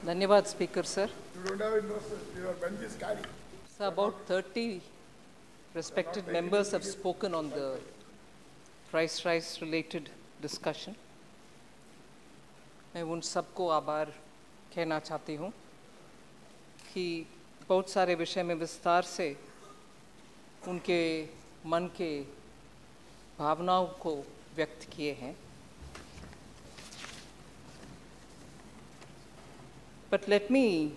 Dhanyavad, Speaker, sir. You don't have investors. Your bench is carry. So about 30 respected members have spoken on the price rise related discussion. मैं उन सबको आभार कहना चाहती हूँ कि बहुत सारे विषय में विस्तार से उनके मन के भावनाओं को व्यक्त किए हैं. But let me,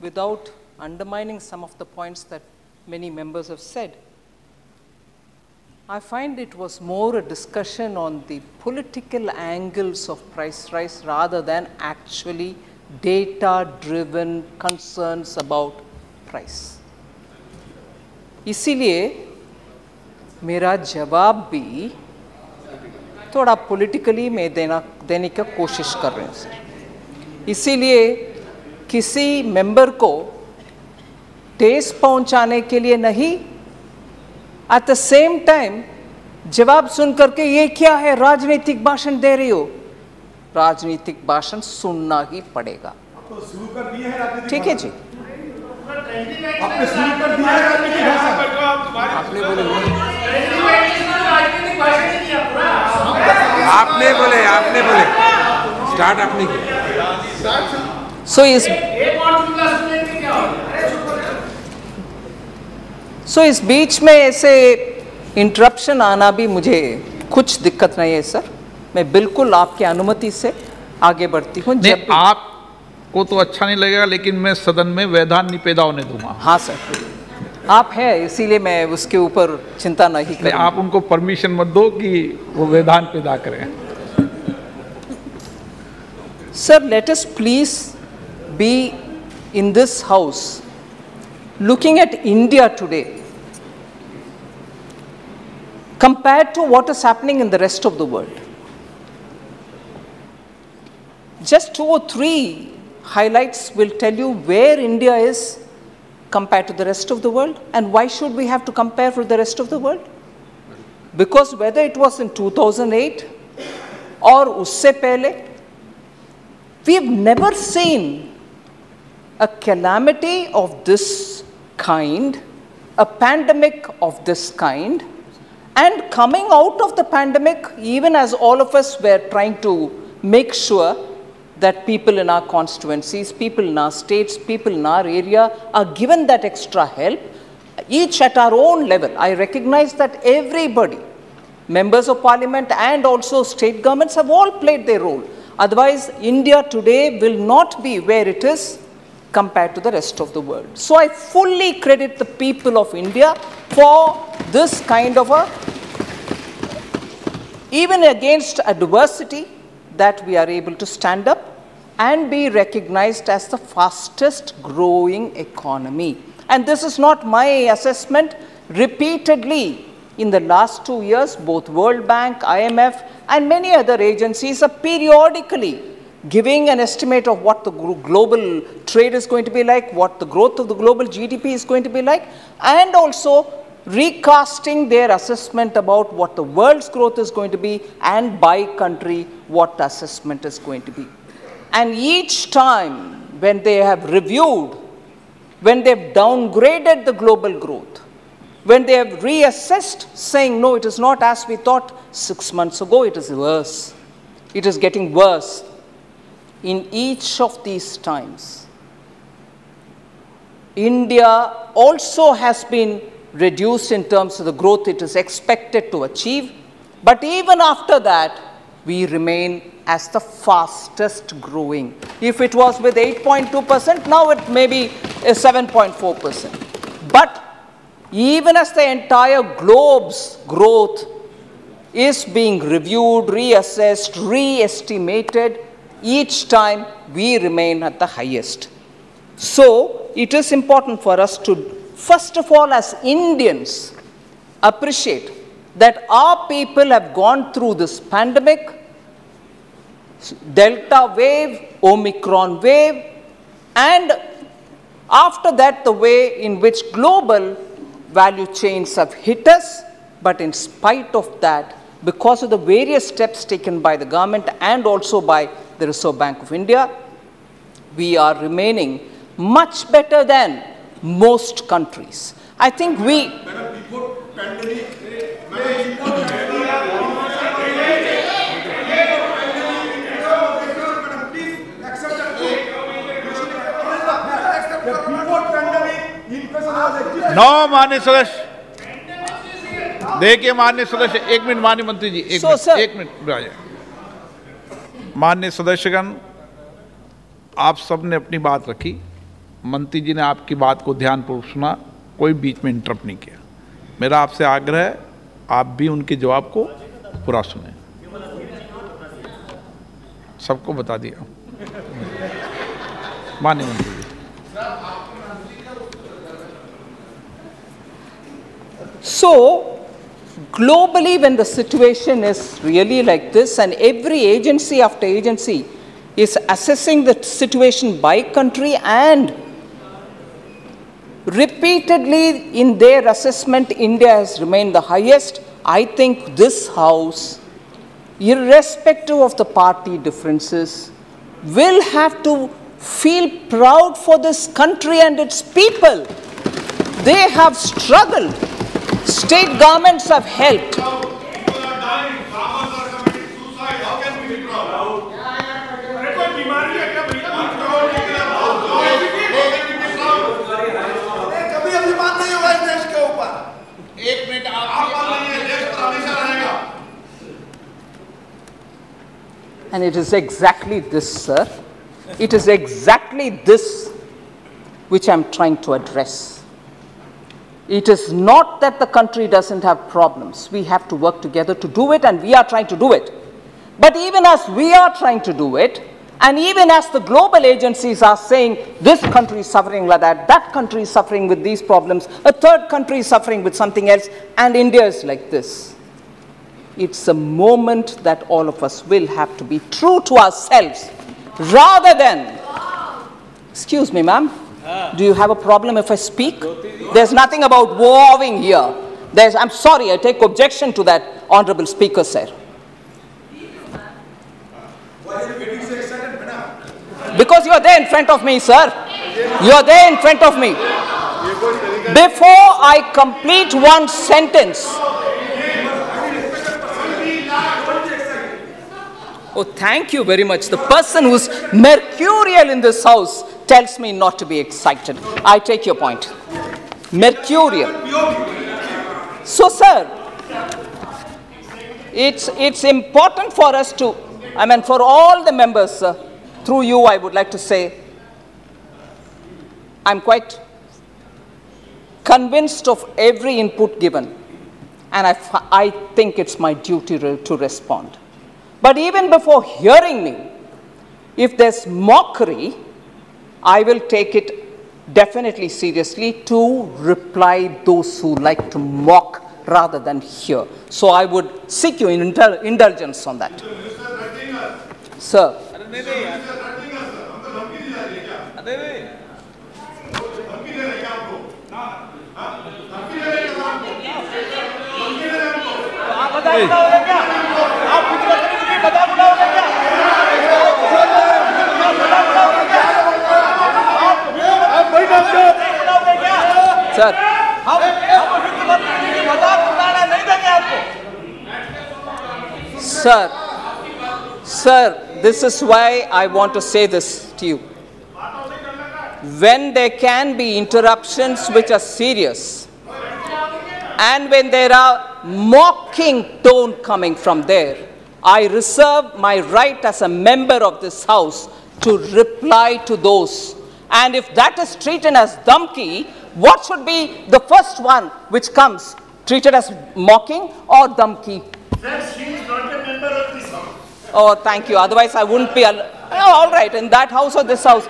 without undermining some of the points that many members have said, I find it was more a discussion on the political angles of price rise rather than actually data-driven concerns about price. इसीलिए मेरा जवाब भी थोड़ा politically मैं देने का कोशिश कर रहे हैं सर. इसीलिए किसी मेंबर को ठेस पहुंचाने के लिए नहीं, एट द सेम टाइम जवाब सुन करके ये क्या है राजनीतिक भाषण दे रही हो, राजनीतिक भाषण सुनना ही पड़ेगा. तो शुरू कर दिए हैं राजनीतिक. ठीक है जी. आपने शुरू कर दिया है राजनीतिक भाषण. आपने बोले स्टार्ट आपने किया. So इस बीच में ऐसे इंटरप्शन आना भी मुझे कुछ दिक्कत नहीं है सर. मैं बिल्कुल आपकी अनुमति से आगे बढ़ती हूँ. जब आपको तो अच्छा नहीं लगेगा, लेकिन मैं सदन में वैधान नहीं पैदा होने दूंगा. हाँ सर, आप हैं इसीलिए मैं उसके ऊपर चिंता नहीं करूँ. आप उनको परमिशन मत दो कि वो वैधान पैदा करें. Sir, let us please be in this house looking at India today compared to what is happening in the rest of the world. Just 2 or 3 highlights will tell you where India is compared to the rest of the world and why should we have to compare with the rest of the world. Because whether it was in 2008 or usse pehle, we have never seen a calamity of this kind, a pandemic of this kind, and coming out of the pandemic, even as all of us were trying to make sure that people in our constituencies, people in our states, people in our area are given that extra help, each at our own level. I recognize that everybody, members of parliament and also state governments have all played their role. Otherwise, India today will not be where it is compared to the rest of the world. So I fully credit the people of India for this kind of a, even against adversity, that we are able to stand up and be recognized as the fastest growing economy. And this is not my assessment. Repeatedly in the last 2 years, both World Bank, IMF and many other agencies are periodically giving an estimate of what the global trade is going to be like, what the growth of the global GDP is going to be like, and also recasting their assessment about what the world's growth is going to be, and by country what the assessment is going to be. And each time when they have reviewed, when they've downgraded the global growth, when they have reassessed saying no, it is not as we thought 6 months ago, it is worse, it is getting worse. In each of these times, India also has been reduced in terms of the growth it is expected to achieve, but even after that, we remain as the fastest growing. If it was with 8.2%, now it may be 7.4%. But even as the entire globe's growth is being reviewed, reassessed, re-estimated, each time we remain at the highest. So it is important for us to, first of all, as Indians, appreciate that our people have gone through this pandemic, Delta wave, Omicron wave, and after that the way in which global value chains have hit us. But in spite of that, because of the various steps taken by the government and also by the Reserve Bank of India, we are remaining much better than most countries. I think we... No, माननीय सदस्य, देखिए माननीय सदस्य, एक minute माननीय मंत्री जी, एक minute राजा। माननीय सदस्यगण, आप सब ने अपनी बात रखी, मंत्री जी ने आपकी बात को ध्यानपूर्वक सुना, कोई बीच में इंटरप्ट नहीं किया। मेरा आपसे आग्रह है, आप भी उनके जवाब को पूरा सुने। सबको बता दिया माननीय मंत्री जी। So, globally, when the situation is really like this, and every agency after agency is assessing the situation by country, and repeatedly in their assessment, India has remained the highest, I think this House, irrespective of the party differences, will have to feel proud for this country and its people. They have struggled. State governments have helped. People are dying, farmers are committing suicide. How can we be proud? अरे कोई बीमारी है क्या भैया? कभी अभिमान नहीं होगा इस देश के ऊपर। एक मिनट आप नहीं, देश तो हमेशा रहेगा। And it is exactly this, sir. It is exactly this which I'm trying to address. It is not that the country doesn't have problems. We have to work together to do it, and we are trying to do it. But even as we are trying to do it, and even as the global agencies are saying, this country is suffering like that country is suffering with these problems, a third country is suffering with something else, and India is like this. It's a moment that all of us will have to be true to ourselves, rather than, excuse me, ma'am, do you have a problem if I speak? There's nothing about warring here. I'm sorry, I take objection to that, Honorable Speaker, sir. Because you are there in front of me, sir. You are there in front of me. Before I complete one sentence. Oh, thank you very much. The person who's mercurial in this House tells me not to be excited. I take your point. Mercurial. So, sir, it's important for us to, for all the members, through you, I would like to say, I'm quite convinced of every input given, and I think it's my duty to respond. But even before hearing me, if there's mockery, I will take it definitely seriously to reply those who like to mock rather than hear. So I would seek your indulgence on that. Sir. Sir, this is why I want to say this to you. When there can be interruptions which are serious, and when there are mocking tone coming from there, I reserve my right as a member of this House to reply to those. And if that is treated as dhamki, what should be the first one which comes? Treated as mocking or dhamki? Sir, she is not a member of this House. Oh, thank you. Otherwise, I wouldn't be. All right, in that House or this House.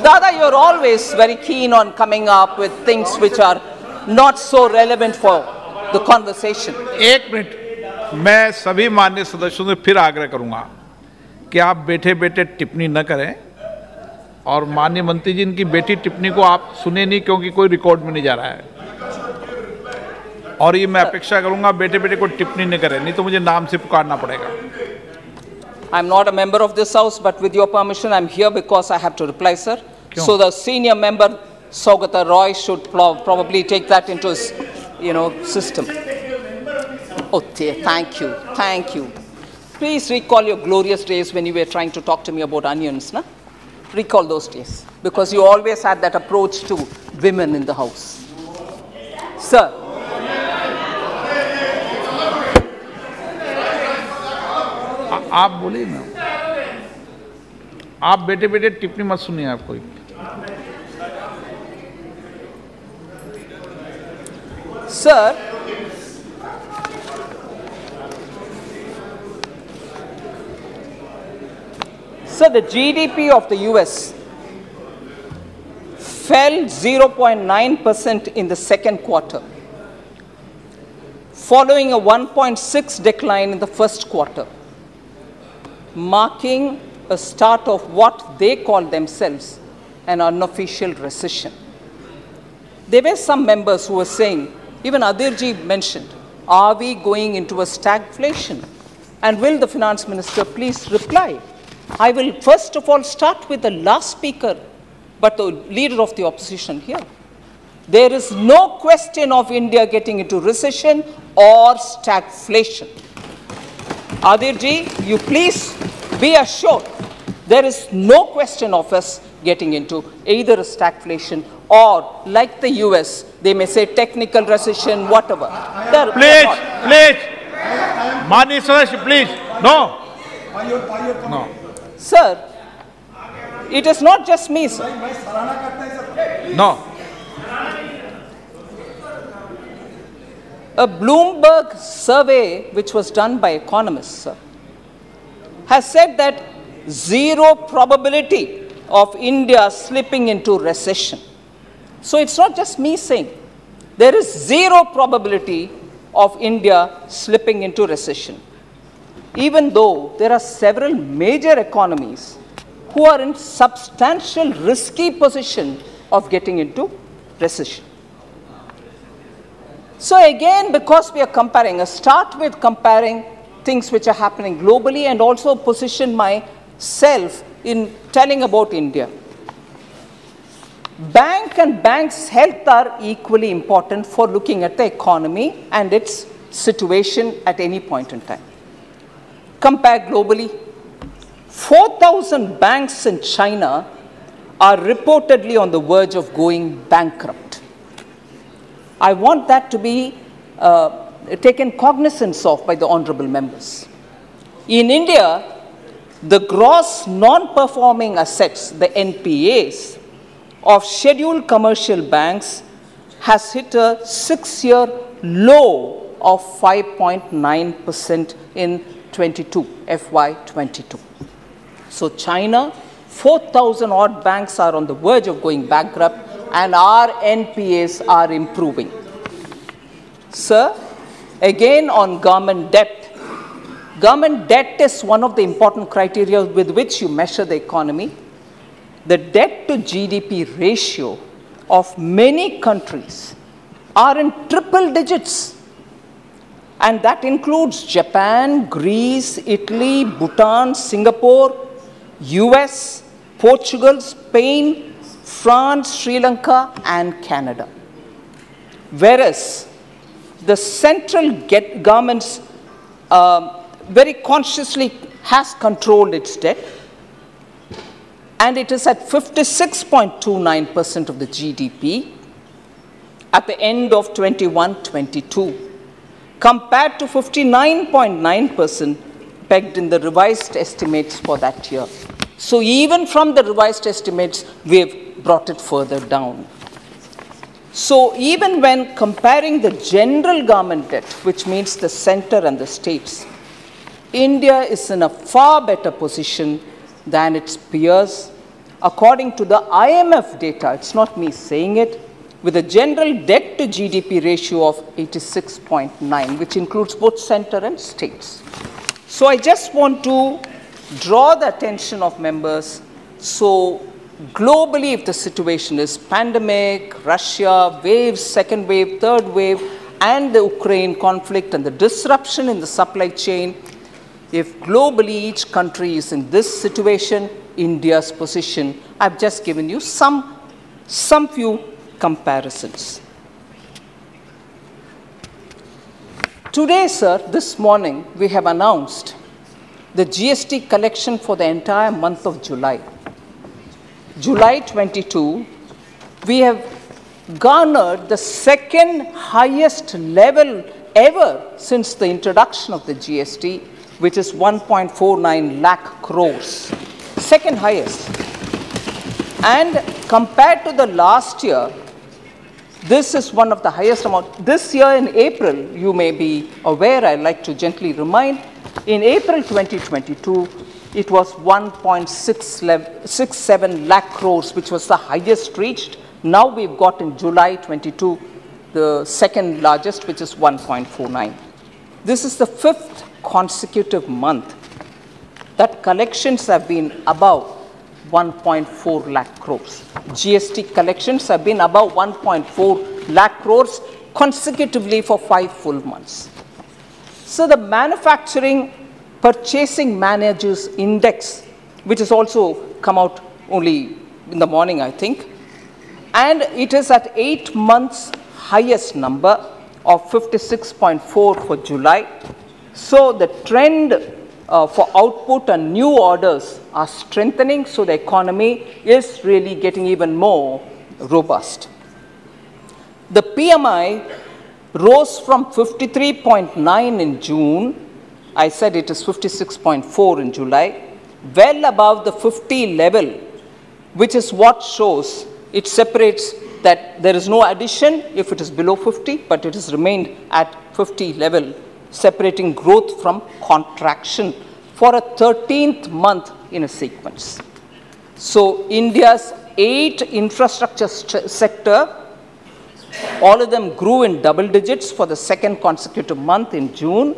Dada, you're always very keen on coming up with things which are not so relevant for the conversation. एक minute, मैं सभी माननीय सदस्यों से फिर आग्रह करूंगा कि आप बैठे बैठे टिप्पणी न करें, और माननीय मंत्री जी इनकी बेटी टिप्पणी को आप सुने नहीं, क्योंकि कोई रिकॉर्ड में नहीं जा रहा है। और ये मैं अपेक्षा करूंगा बैठे बैठे कोई टिप्पणी न करें, नहीं तो मुझे नाम से पुकारना पड़ेगा। I'm not a member of this House, but with your permission, I'm here because I have to reply, sir. So the senior member, Saugata Roy, should probably take that into his, system. Oh, thank you. Thank you. Please recall your glorious days when you were trying to talk to me about onions, na? Recall those days, because you always had that approach to women in the House. Sir. आप बोलिए ना, आप बेटे बेटे टिप्पणी मत सुनिए आप कोई. Sir, the GDP of the US fell 0.9% in the second quarter, following a 1.6 decline in the first quarter, marking a start of what they call themselves an unofficial recession. There were some members who were saying, even Adirji mentioned, are we going into a stagflation? And will the finance minister please reply? I will first of all start with the last speaker, but the leader of the opposition here. There is no question of India getting into recession or stagflation. Adirji, you please be assured there is no question of us getting into either a stagflation or, like the US, they may say technical recession, whatever. Please, Mani Sadash, please, no. No. Sir, it is not just me, sir. No. A Bloomberg survey, which was done by economists, sir, has said that zero probability of India slipping into recession. So it's not just me saying. There is zero probability of India slipping into recession, even though there are several major economies who are in substantial risky position of getting into recession. So again, because we are comparing, I start with comparing things which are happening globally and also position myself in telling about India. Bank and bank's health are equally important for looking at the economy and its situation at any point in time. Compare globally, 4,000 banks in China are reportedly on the verge of going bankrupt. I want that to be taken cognizance of by the honorable members. In India, the gross non-performing assets, the NPAs, of scheduled commercial banks has hit a 6-year low of 5.9% in FY22. So China, 4,000 odd banks are on the verge of going bankrupt and our NPAs are improving. Sir, again on government debt. Government debt is one of the important criteria with which you measure the economy. The debt to GDP ratio of many countries are in triple digits. And that includes Japan, Greece, Italy, Bhutan, Singapore, US, Portugal, Spain, France, Sri Lanka, and Canada. Whereas the central government very consciously has controlled its debt, and it is at 56.29% of the GDP at the end of 21-22, compared to 59.9% pegged in the revised estimates for that year. So even from the revised estimates, we have brought it further down. So even when comparing the general government debt, which means the center and the states, India is in a far better position than its peers. According to the IMF data, it's not me saying it, with a general debt to GDP ratio of 86.9, which includes both center and states. So I just want to draw the attention of members. So globally, if the situation is pandemic, Russia, waves, second wave, third wave, and the Ukraine conflict and the disruption in the supply chain, If globally each country is in this situation, India's position, I've just given you some few comparisons. Today, sir, this morning, we have announced the GST collection for the entire month of July. July 22, we have garnered the second highest level ever since the introduction of the GST, which is 1.49 lakh crores. Second highest. And compared to the last year, this is one of the highest amount. This year in April, you may be aware, I'd like to gently remind, in April 2022, it was 1.67 lakh crores, which was the highest reached. Now we've got in July 22, the second largest, which is 1.49. This is the 5th consecutive month that collections have been above 1.4 lakh crores. GST collections have been above 1.4 lakh crores consecutively for 5 full months. So the Manufacturing Purchasing Managers Index, which has also come out only in the morning, I think, and it is at 8 months highest number of 56.4 for July. So the trend for output and new orders are strengthening, so the economy is really getting even more robust. The PMI rose from 53.9 in June, I said it is 56.4 in July, well above the 50 level, which is what shows it separates that there is no addition if it is below 50, but it has remained at 50 level, separating growth from contraction for a 13th month in a sequence. So India's 8 infrastructure sector, all of them grew in double digits for the second consecutive month in June.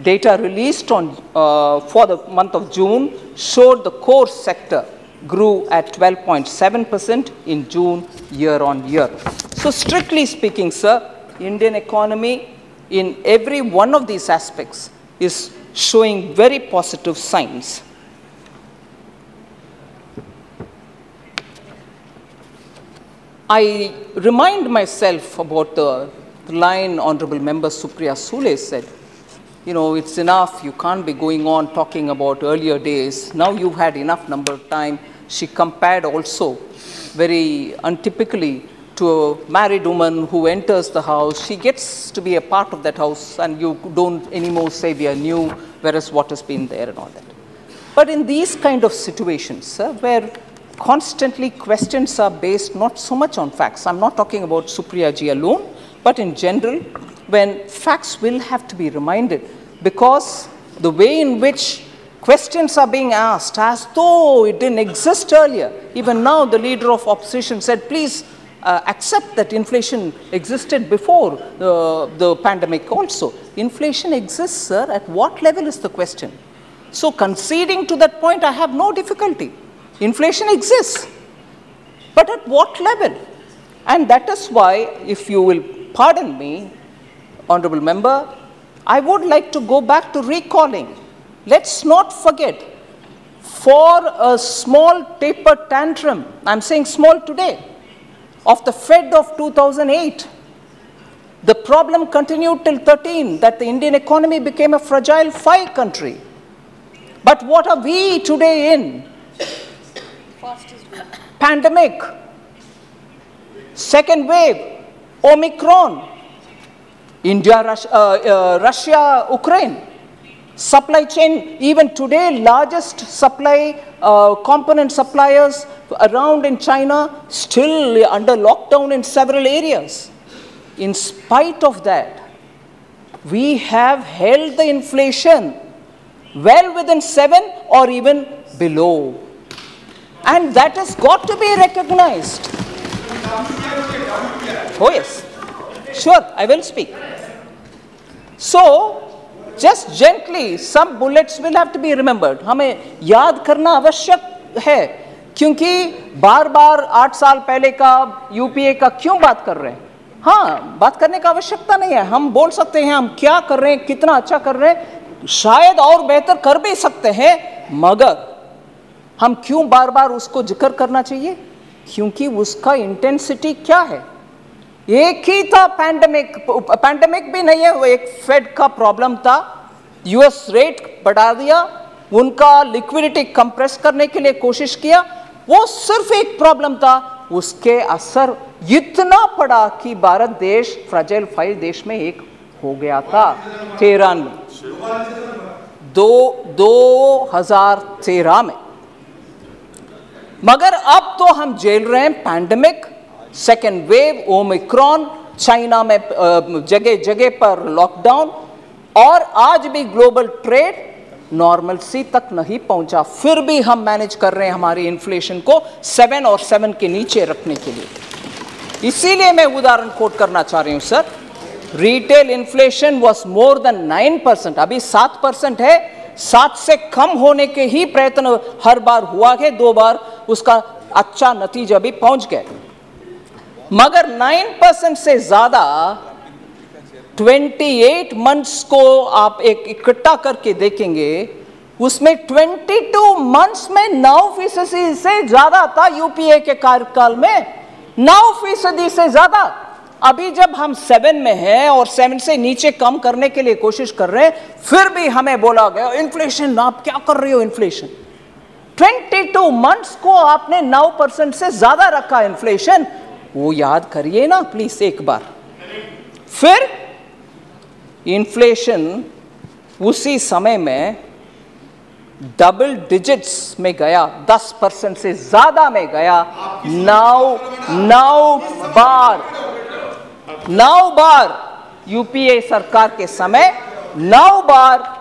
Data released on, for the month of June showed the core sector grew at 12.7% in June year on year. So strictly speaking, sir, Indian economy in every one of these aspects is showing very positive signs. I remind myself about the line Honorable Member Supriya Sule said, you know, it's enough, you can't be going on talking about earlier days. Now you've had enough number of time. She compared also very untypically to a married woman who enters the house. She gets to be a part of that house and you don't anymore say we are new, whereas what has been there and all that. But in these kind of situations where constantly questions are based not so much on facts, I'm not talking about Supriya ji alone, but in general, when facts will have to be reminded, because the way in which questions are being asked as though it didn't exist earlier. Even now the leader of opposition said, please accept that inflation existed before the pandemic also. Inflation exists, sir. At what level is the question? So conceding to that point, I have no difficulty. Inflation exists. But at what level? And that is why, if you will pardon me, Honorable Member, I would like to go back to recalling. Let's not forget, for a small taper tantrum, I'm saying small today, of the Fed of 2008, the problem continued till 13, that the Indian economy became a fragile 5 country. But what are we today in? Pandemic, second wave, Omicron, India, Russia, Ukraine, supply chain, even today largest supply component suppliers around in China still under lockdown in several areas. In spite of that, we have held the inflation well within 7 or even below. And that has got to be recognized. Oh yes, sure, I will speak. So, just gently, some bullets will have to be remembered. हमें याद करना आवश्यक है, क्योंकि बार-बार 8 साल पहले का यूपीए का क्यों बात कर रहे हैं? हाँ, बात करने का आवश्यकता नहीं है. हम बोल सकते हैं हम क्या कर रहे हैं, कितना अच्छा कर रहे हैं. शायद और बेहतर कर भी सकते हैं, मगर हम क्यों बार बार उसको जिक्र करना चाहिए? क्योंकि उसका इंटेंसिटी क्या है? एक ही था पैंडेमिक भी नहीं है, वो एक फेड का प्रॉब्लम था, यूएस रेट बढ़ा दिया, उनका लिक्विडिटी कंप्रेस करने के लिए कोशिश किया, वो सिर्फ एक प्रॉब्लम था, उसके असर इतना पड़ा कि भारत देश फ्रजाइल 5 देश में एक हो गया था 2013 में। मगर अब तो हम झेल रहे हैं pandemic, second wave, Omicron, China में जगह जगह पर लॉकडाउन, और आज भी ग्लोबल ट्रेड नॉर्मलसी तक नहीं पहुंचा। फिर भी हम मैनेज कर रहे हैं हमारी इन्फ्लेशन को 7 और 7 के नीचे रखने के लिए। इसीलिए मैं उदाहरण कोट करना चाह रही हूं sir. Retail inflation was more than 9%, अभी 7% है। 7 से कम होने के ही प्रयत्न हर बार हुआ है, 2 बार उसका अच्छा नतीजा भी पहुंच गए, मगर 9% से ज्यादा 28 मंथ्स को आप एक इकट्ठा करके देखेंगे, उसमें 22 मंथ्स में 9% से ज्यादा था। यूपीए के कार्यकाल में 9% से ज्यादा। अभी जब हम 7 में हैं और 7 से नीचे कम करने के लिए कोशिश कर रहे हैं, फिर भी हमें बोला गया इन्फ्लेशन, आप क्या कर रहे हो इन्फ्लेशन? 22 मंथ्स को आपने 9% से ज्यादा रखा इन्फ्लेशन, वो याद करिए ना प्लीज एक बार। फिर इन्फ्लेशन उसी समय में डबल डिजिट्स में गया, 10% से ज्यादा में गया। 9 बार यूपीए सरकार के समय 9 बार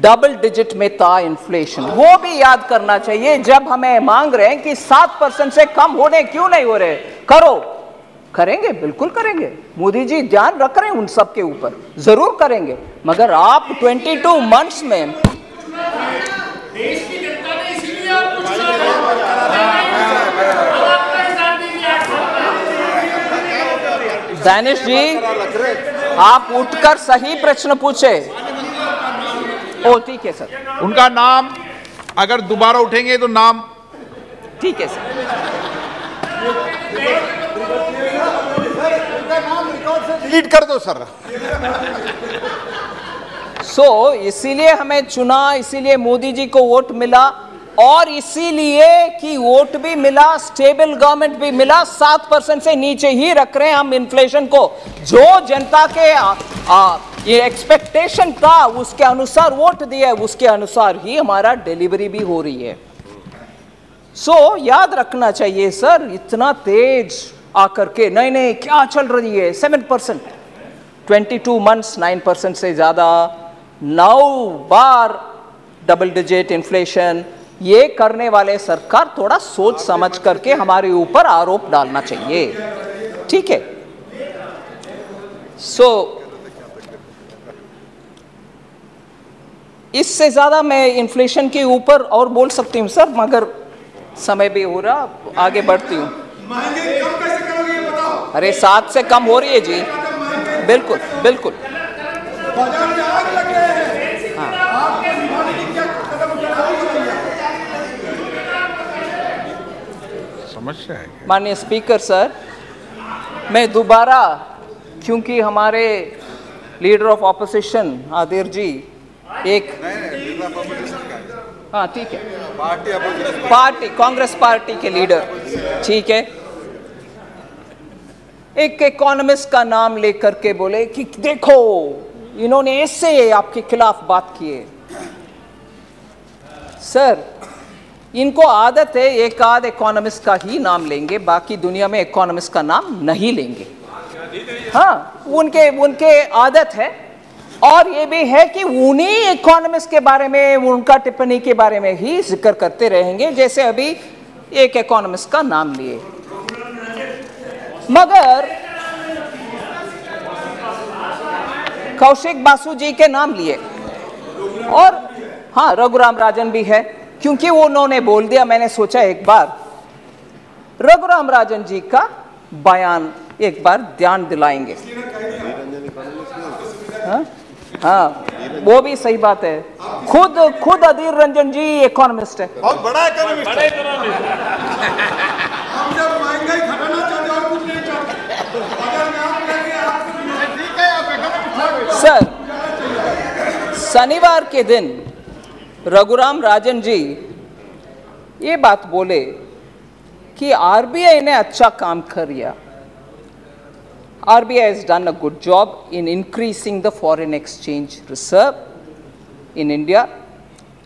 डबल डिजिट में था इन्फ्लेशन। वो भी याद करना चाहिए जब हमें मांग रहे हैं कि 7% से कम होने क्यों नहीं हो रहे। करो, करेंगे, बिल्कुल करेंगे। मोदी जी ध्यान रख रहे हैं उन सब के ऊपर, जरूर करेंगे, मगर आप 22 मंथ्स में देश की जनता ने इसीलिए आपको चुना है। दानिश जी, आप उठकर सही प्रश्न पूछे। ओ ठीक है सर, उनका नाम अगर दोबारा उठेंगे तो नाम ठीक है सर। डिलीट कर दो सर। इसीलिए हमें चुना, इसीलिए मोदी जी को वोट मिला, और इसीलिए कि वोट भी मिला, स्टेबल गवर्नमेंट भी मिला। 7% से नीचे ही रख रहे हैं हम इन्फ्लेशन को। जो जनता के ये एक्सपेक्टेशन था उसके अनुसार वोट दिया, उसके अनुसार ही हमारा डिलीवरी भी हो रही है। याद रखना चाहिए सर, इतना तेज आकर के नहीं क्या चल रही है 7%, 22 मंथ्स 9% से ज्यादा, 9 बार डबल डिजिट इन्फ्लेशन। ये करने वाले सरकार थोड़ा सोच समझ करके हमारे ऊपर आरोप डालना चाहिए, ठीक है? इससे ज्यादा मैं इन्फ्लेशन के ऊपर और बोल सकती हूँ सर, मगर समय भी हो रहा, आगे बढ़ती हूँ। महंगाई कम कैसे करोगे ये बताओ? अरे 7 से कम हो रही है जी, बिल्कुल बिल्कुल। बाजार में आग लग गए हैं। आपको निभाने की क्या कदम उठानी चाहिए? समस्या है। माननीय स्पीकर सर, मैं दोबारा, क्योंकि हमारे लीडर ऑफ ऑपोजिशन आदिर जी एक, हाँ ठीक है, पार्टी कांग्रेस पार्टी के लीडर, ठीक है, एक इकोनॉमिस्ट का नाम लेकर के बोले कि देखो इन्होंने ऐसे आपके खिलाफ बात की है। सर, इनको आदत है एक आध इकोनॉमिस्ट का ही नाम लेंगे, बाकी दुनिया में इकोनॉमिस्ट का नाम नहीं लेंगे। हाँ, उनके आदत है, और ये भी है कि उन्हीं इकोनॉमिस्ट के बारे में, उनका टिप्पणी के बारे में ही जिक्र करते रहेंगे, जैसे अभी एक इकोनॉमिस्ट का नाम लिए। मगर कौशिक बासु जी के नाम लिए, और हाँ रघुराम राजन भी है, क्योंकि वो उन्होंने बोल दिया। मैंने सोचा एक बार रघुराम राजन जी का बयान एक बार ध्यान दिलाएंगे। हाँ, वो भी सही बात है। खुद अधीर रंजन जी इकोनॉमिस्ट है, बहुत बड़ा इकोनॉमिस्ट है। हम जब महंगाई घटाना चाहते और कुछ नहीं चाहते, अगर आप कहेंगे आप ठीक है, आप सर शनिवार के दिन रघुराम राजन जी ये बात बोले कि आरबीआई ने अच्छा काम किया। RBI has done a good job in increasing the foreign exchange reserve in India,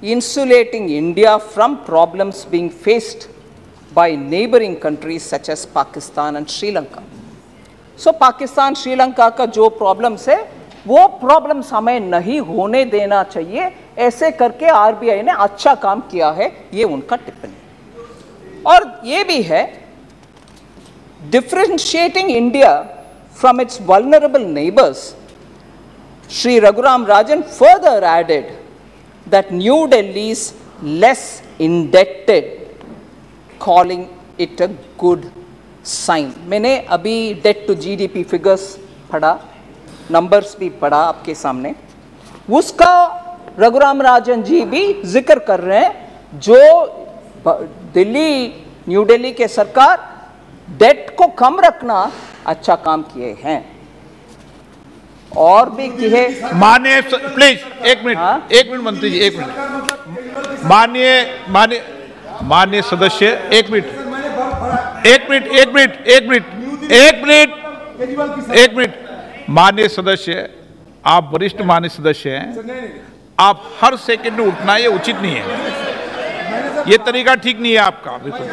insulating India from problems being faced by neighboring countries such as Pakistan and Sri Lanka. So Pakistan, Sri Lanka का जो problems है वो problems हमें नहीं होने देना चाहिए, ऐसे करके RBI ने अच्छा काम किया है, ये उनका टिप्पणी। और ये भी है differentiating India from its vulnerable neighbors. Shri Raghuram Rajan further added that New Delhi is less indebted, calling it a good sign. मैंने अभी debt to GDP figures पढ़ा, numbers भी पढ़ा आपके सामने, उसका रघुराम राजन जी भी जिक्र कर रहे हैं। जो न्यू दिल्ली के सरकार डेट को कम रखना अच्छा काम किए हैं, और भी किए। माननीय प्लीज एक मिनट मंत्री जी, एक मिनट। माननीय सदस्य एक मिनट। माननीय सदस्य, आप वरिष्ठ माननीय सदस्य हैं, आप हर सेकंड में उठना ये उचित नहीं है, ये तरीका ठीक नहीं है आपका, बिल्कुल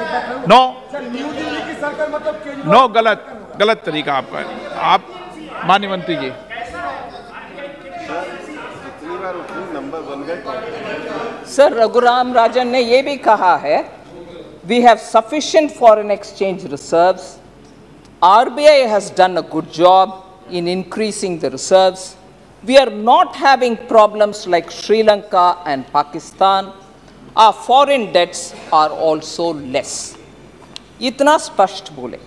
नो गलत तरीका आपका है। आप माननीय मंत्री जी, सर रघुराम राजन ने ये भी कहा है, we have sufficient foreign exchange reserves, RBI has done a good job in increasing the reserves, we are not having problems like Sri Lanka and Pakistan, our foreign debts are also less. इतना स्पष्ट बोले।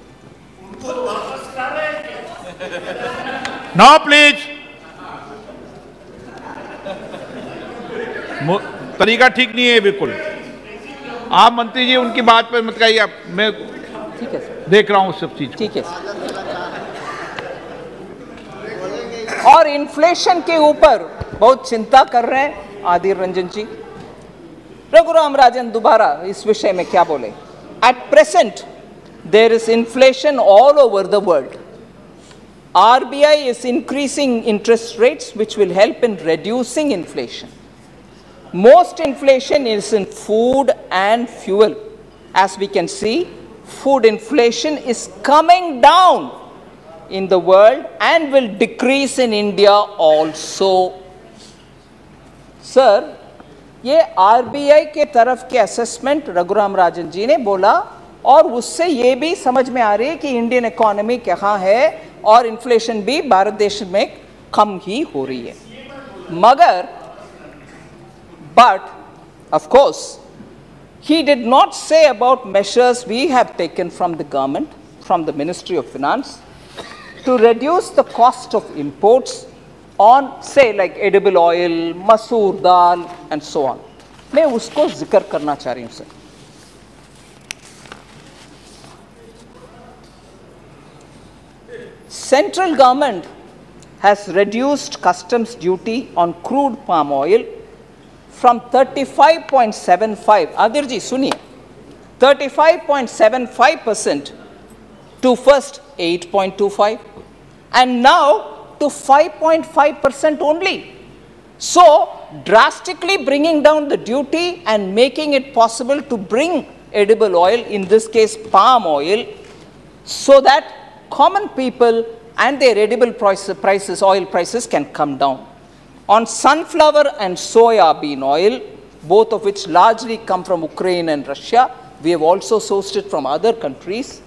No please, तरीका ठीक नहीं है बिल्कुल। आप मंत्री जी उनकी बात पर मत कहिए, मैं ठीक है सर, देख रहा हूं सब चीज। ठीक है सर। और इन्फ्लेशन के ऊपर बहुत चिंता कर रहे हैं आदिर रंजन जी। रघुराम राजन दोबारा इस विषय में क्या बोले? At present there is inflation all over the world, RBI is increasing interest rates which will help in reducing inflation. Most inflation is in food and fuel. As we can see, food inflation is coming down in the world and will decrease in India also. Sir, ये RBI के तरफ के assessment Raghuram Rajan ji ने बोला, और उससे ये भी समझ में आ रही है कि इंडियन इकोनॉमी कहाँ है और इन्फ्लेशन भी भारत देश में कम ही हो रही है। मगर but of course he did not say about measures we have taken from the government, from the Ministry of Finance, to reduce the cost of imports on say like edible oil, masoor dal and so on. मैं उसको जिक्र करना चाह रही हूँ sir. Central government has reduced customs duty on crude palm oil from 35.75, Adir ji suniye, 35.75% to first 8.25 and now to 5.5% only. So drastically bringing down the duty and making it possible to bring edible oil, in this case palm oil, so that common people and their edible prices, oil prices can come down. On sunflower and soya bean oil, both of which largely come from Ukraine and Russia, we have also sourced it from other countries.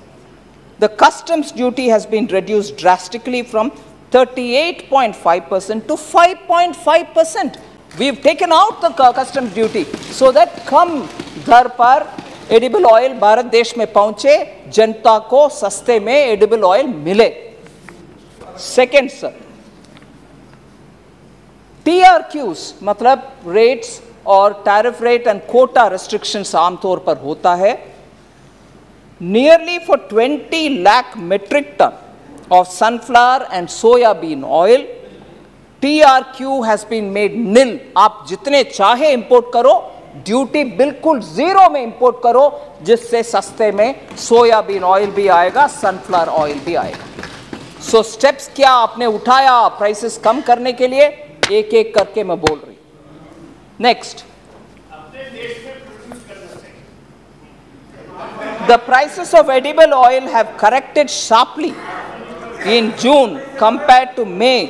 The customs duty has been reduced drastically from 38.5% to 5.5%. We've taken out the customs duty so that come घर पर edible oil Bharat देश में पहुंचे, जनता को सस्ते में edible oil मिले। Second sir, TRQs मतलब रेट्स और tariff rate and quota restrictions आमतौर पर होता है। Nearly for 20 lakh metric ton of sunflower and soybean oil TRQ has been made nil. आप जितने चाहे इंपोर्ट करो, ड्यूटी बिल्कुल जीरो में इंपोर्ट करो, जिससे सस्ते में सोयाबीन ऑयल भी आएगा, सनफ्लावर ऑयल भी आएगा। सो स्टेप्स क्या आपने उठाया प्राइसेस कम करने के लिए? एक एक करके मैं बोल रही। Next, the prices of edible oil have corrected sharply in June compared to May,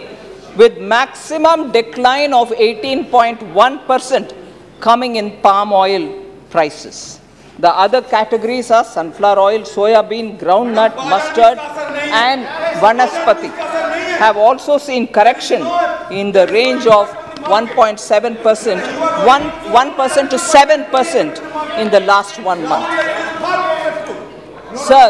with maximum decline of 18.1% coming in palm oil prices. The other categories are sunflower oil, soybean, groundnut, mustard and vanaspati have also seen correction in the range of 1.7%, 1% to 7% in the last 1 month. Sir,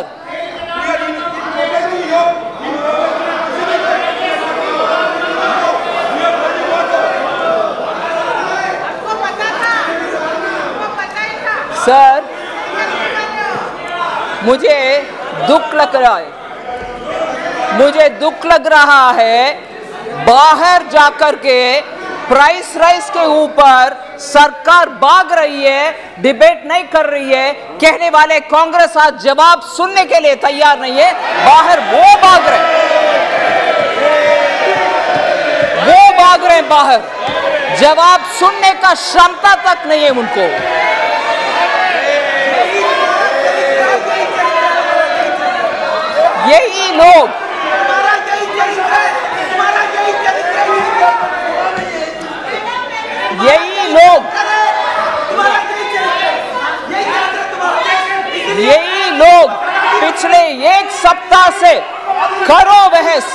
sir, मुझे दुख लग रहा है, बाहर जाकर के price rice के ऊपर सरकार भाग रही है, डिबेट नहीं कर रही है। कहने वाले कांग्रेस आज जवाब सुनने के लिए तैयार नहीं है, बाहर वो भाग रहे हैं बाहर, जवाब सुनने का क्षमता तक नहीं है उनको। यही लोग पिछले एक सप्ताह से करो बहस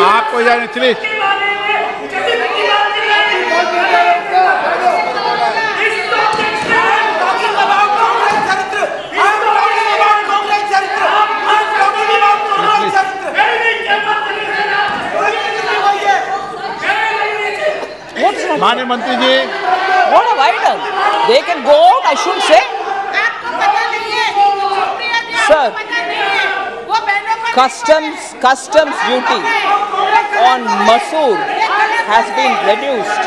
आपको जाने चलिए। माननीय मंत्री जी, what have I done? They can go out, I shouldn't say. Sir, customs duty on masoor has been reduced.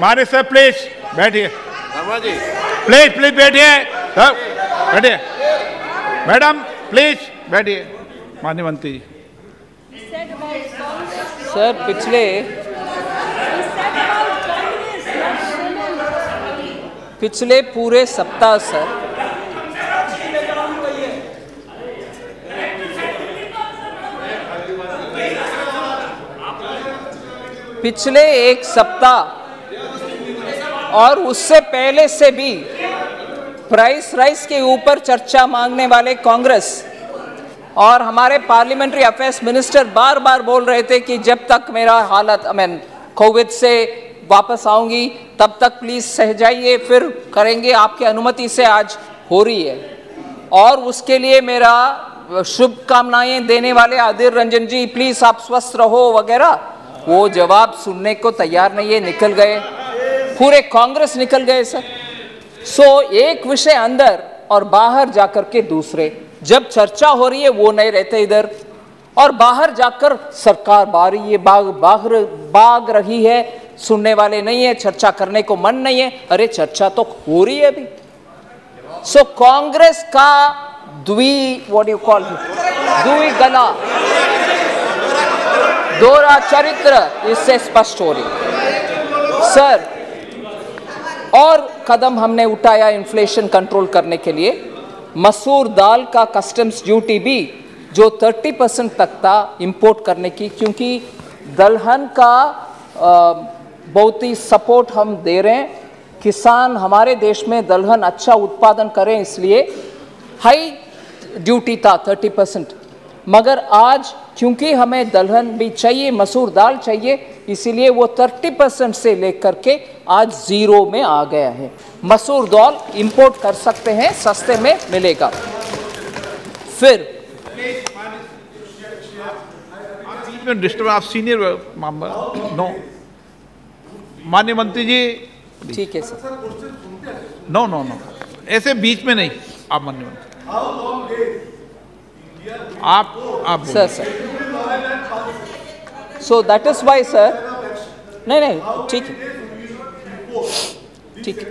माने सर प्लीज बैठिए, प्लीज बैठिए सर, बैठिए मैडम, प्लीज बैठिए। माननीय मंत्री जी, सर पिछले पूरे सप्ताह सर पिछले एक सप्ताह और उससे पहले से भी प्राइस राइस के ऊपर चर्चा मांगने वाले कांग्रेस और हमारे पार्लियामेंट्री अफेयर्स मिनिस्टर बार बार बोल रहे थे कि जब तक मेरा हालत कोविड से वापस आऊंगी तब तक प्लीज सह जाइए, फिर करेंगे। आपकी अनुमति से आज हो रही है और उसके लिए मेरा शुभकामनाएं देने वाले अधीर रंजन जी, प्लीज आप स्वस्थ रहो वगैरह, वो जवाब सुनने को तैयार नहीं है, निकल गए। पूरे कांग्रेस निकल गए सर। एक विषय अंदर और बाहर जाकर के दूसरे, जब चर्चा हो रही है वो नहीं रहते इधर, और बाहर जाकर सरकार भाग रही है, सुनने वाले नहीं है, चर्चा करने को मन नहीं है। अरे चर्चा तो हो रही है अभी। कांग्रेस का द्वि गला, दोहरा चरित्र इससे स्पष्ट हो रही सर। और कदम हमने उठाया इन्फ्लेशन कंट्रोल करने के लिए। मसूर दाल का कस्टम्स ड्यूटी भी जो 30% तक था इंपोर्ट करने की, क्योंकि दलहन का बहुत ही सपोर्ट हम दे रहे हैं। किसान हमारे देश में दलहन अच्छा उत्पादन करें, इसलिए हाई ड्यूटी था 30%। मगर आज क्योंकि हमें दलहन भी चाहिए, मसूर दाल चाहिए, इसीलिए वो 30% से लेकर के आज 0 में आ गया है। मसूर दाल इंपोर्ट कर सकते हैं, सस्ते में मिलेगा। फिर डिस्टर्ब, आप सीनियर मेंबर, नो माननीय मंत्री जी, ठीक है सर। नो नो नो, ऐसे बीच में नहीं। आप माननीय मंत्री, आप sir so that is why sir, नहीं ठीक है, ठीक है।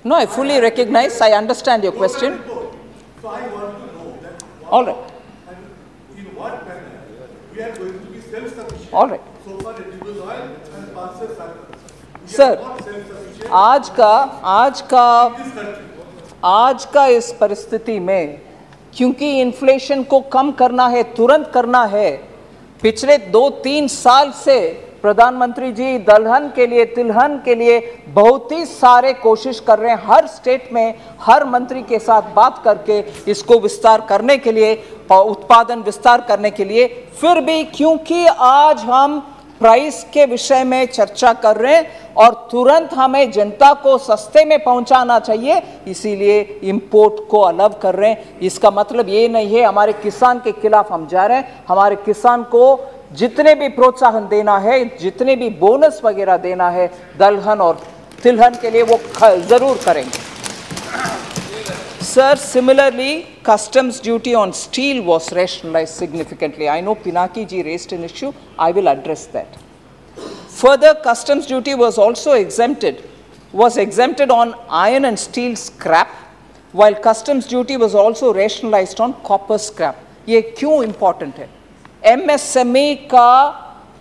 No, I fully recognize, I understand your question. So I want to know that All right. in what manner we are going to be self-sufficient. All right. So far edible oil and pulses are Sir, आज का इस परिस्थिति में, क्योंकि inflation को कम करना है, तुरंत करना है, पिछले 2-3 साल से प्रधानमंत्री जी दलहन के लिए, तिलहन के लिए बहुत ही सारे कोशिश कर रहे हैं। हर स्टेट में हर मंत्री के साथ बात करके इसको विस्तार करने के लिए, उत्पादन विस्तार करने के लिए, फिर भी क्योंकि आज हम प्राइस के विषय में चर्चा कर रहे हैं और तुरंत हमें जनता को सस्ते में पहुंचाना चाहिए, इसीलिए इंपोर्ट को अलग कर रहे हैं। इसका मतलब ये नहीं है हमारे किसान के खिलाफ हम जा रहे हैं। हमारे किसान को जितने भी प्रोत्साहन देना है, जितने भी बोनस वगैरह देना है दलहन और तिलहन के लिए, वो जरूर करेंगे। Sir, similarly, customs duty on steel was rationalized significantly. I know Pinaki ji raised an issue. I will address that. Further, customs duty was also exempted on iron and steel scrap, while customs duty was also rationalized on copper scrap. ये क्यों important है? MSME का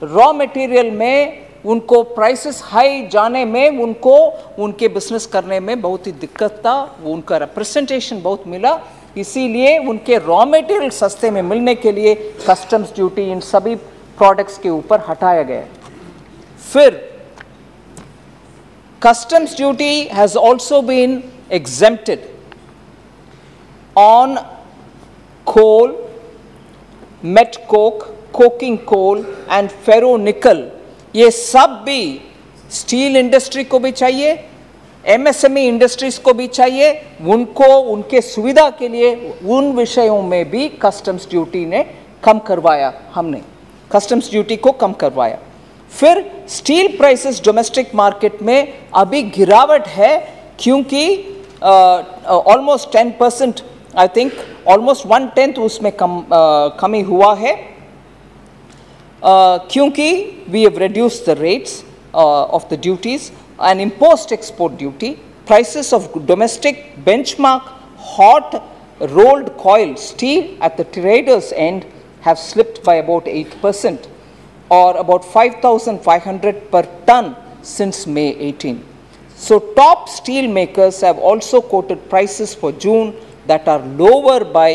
raw material में उनको prices high जाने में, उनको उनके बिजनेस करने में बहुत ही दिक्कत था। उनका रिप्रेजेंटेशन बहुत मिला, इसीलिए उनके रॉ मटेरियल सस्ते में मिलने के लिए कस्टम्स ड्यूटी इन सभी प्रोडक्ट्स के ऊपर हटाया गया। फिर customs duty has also been exempted on coal, met coke, coking coal and ferro nickel. ये सब भी स्टील इंडस्ट्री को भी चाहिए, एमएसएमई इंडस्ट्रीज को भी चाहिए, उनको उनके सुविधा के लिए उन विषयों में भी कस्टम्स ड्यूटी ने कम करवाया। हमने कस्टम्स ड्यूटी को कम करवाया। फिर स्टील प्राइसेस डोमेस्टिक मार्केट में अभी गिरावट है, क्योंकि ऑलमोस्ट 10%, आई थिंक ऑलमोस्ट 1/10 उसमें कमी हुआ है, क्योंकि we have reduced the rates of the duties and imposed export duty. Prices of domestic benchmark hot rolled coil steel at the traders end have slipped by about 8%, or about 5,500 per ton since May 18. So top steel makers have also quoted prices for June that are lower by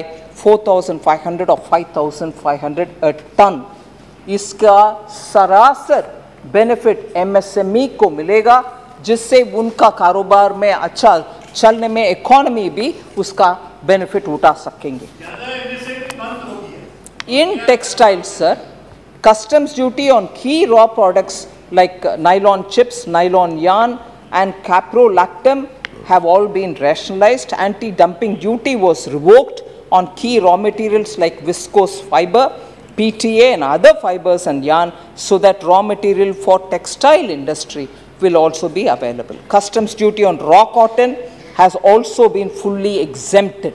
4,500 or 5,500 a ton. इसका सरासर benefit MSME को मिलेगा, जिससे उनका कारोबार में अच्छा चलने में इकोनॉमी भी उसका बेनिफिट उठा सकेंगे। In textiles sir, customs duty on key raw products like nylon chips, nylon yarn and caprolactam have all been rationalized. Anti-dumping duty was revoked on key raw materials like viscose fiber, PTA and other fibers and yarn, so that raw material for textile industry will also be available. Customs duty on raw cotton has also been fully exempted.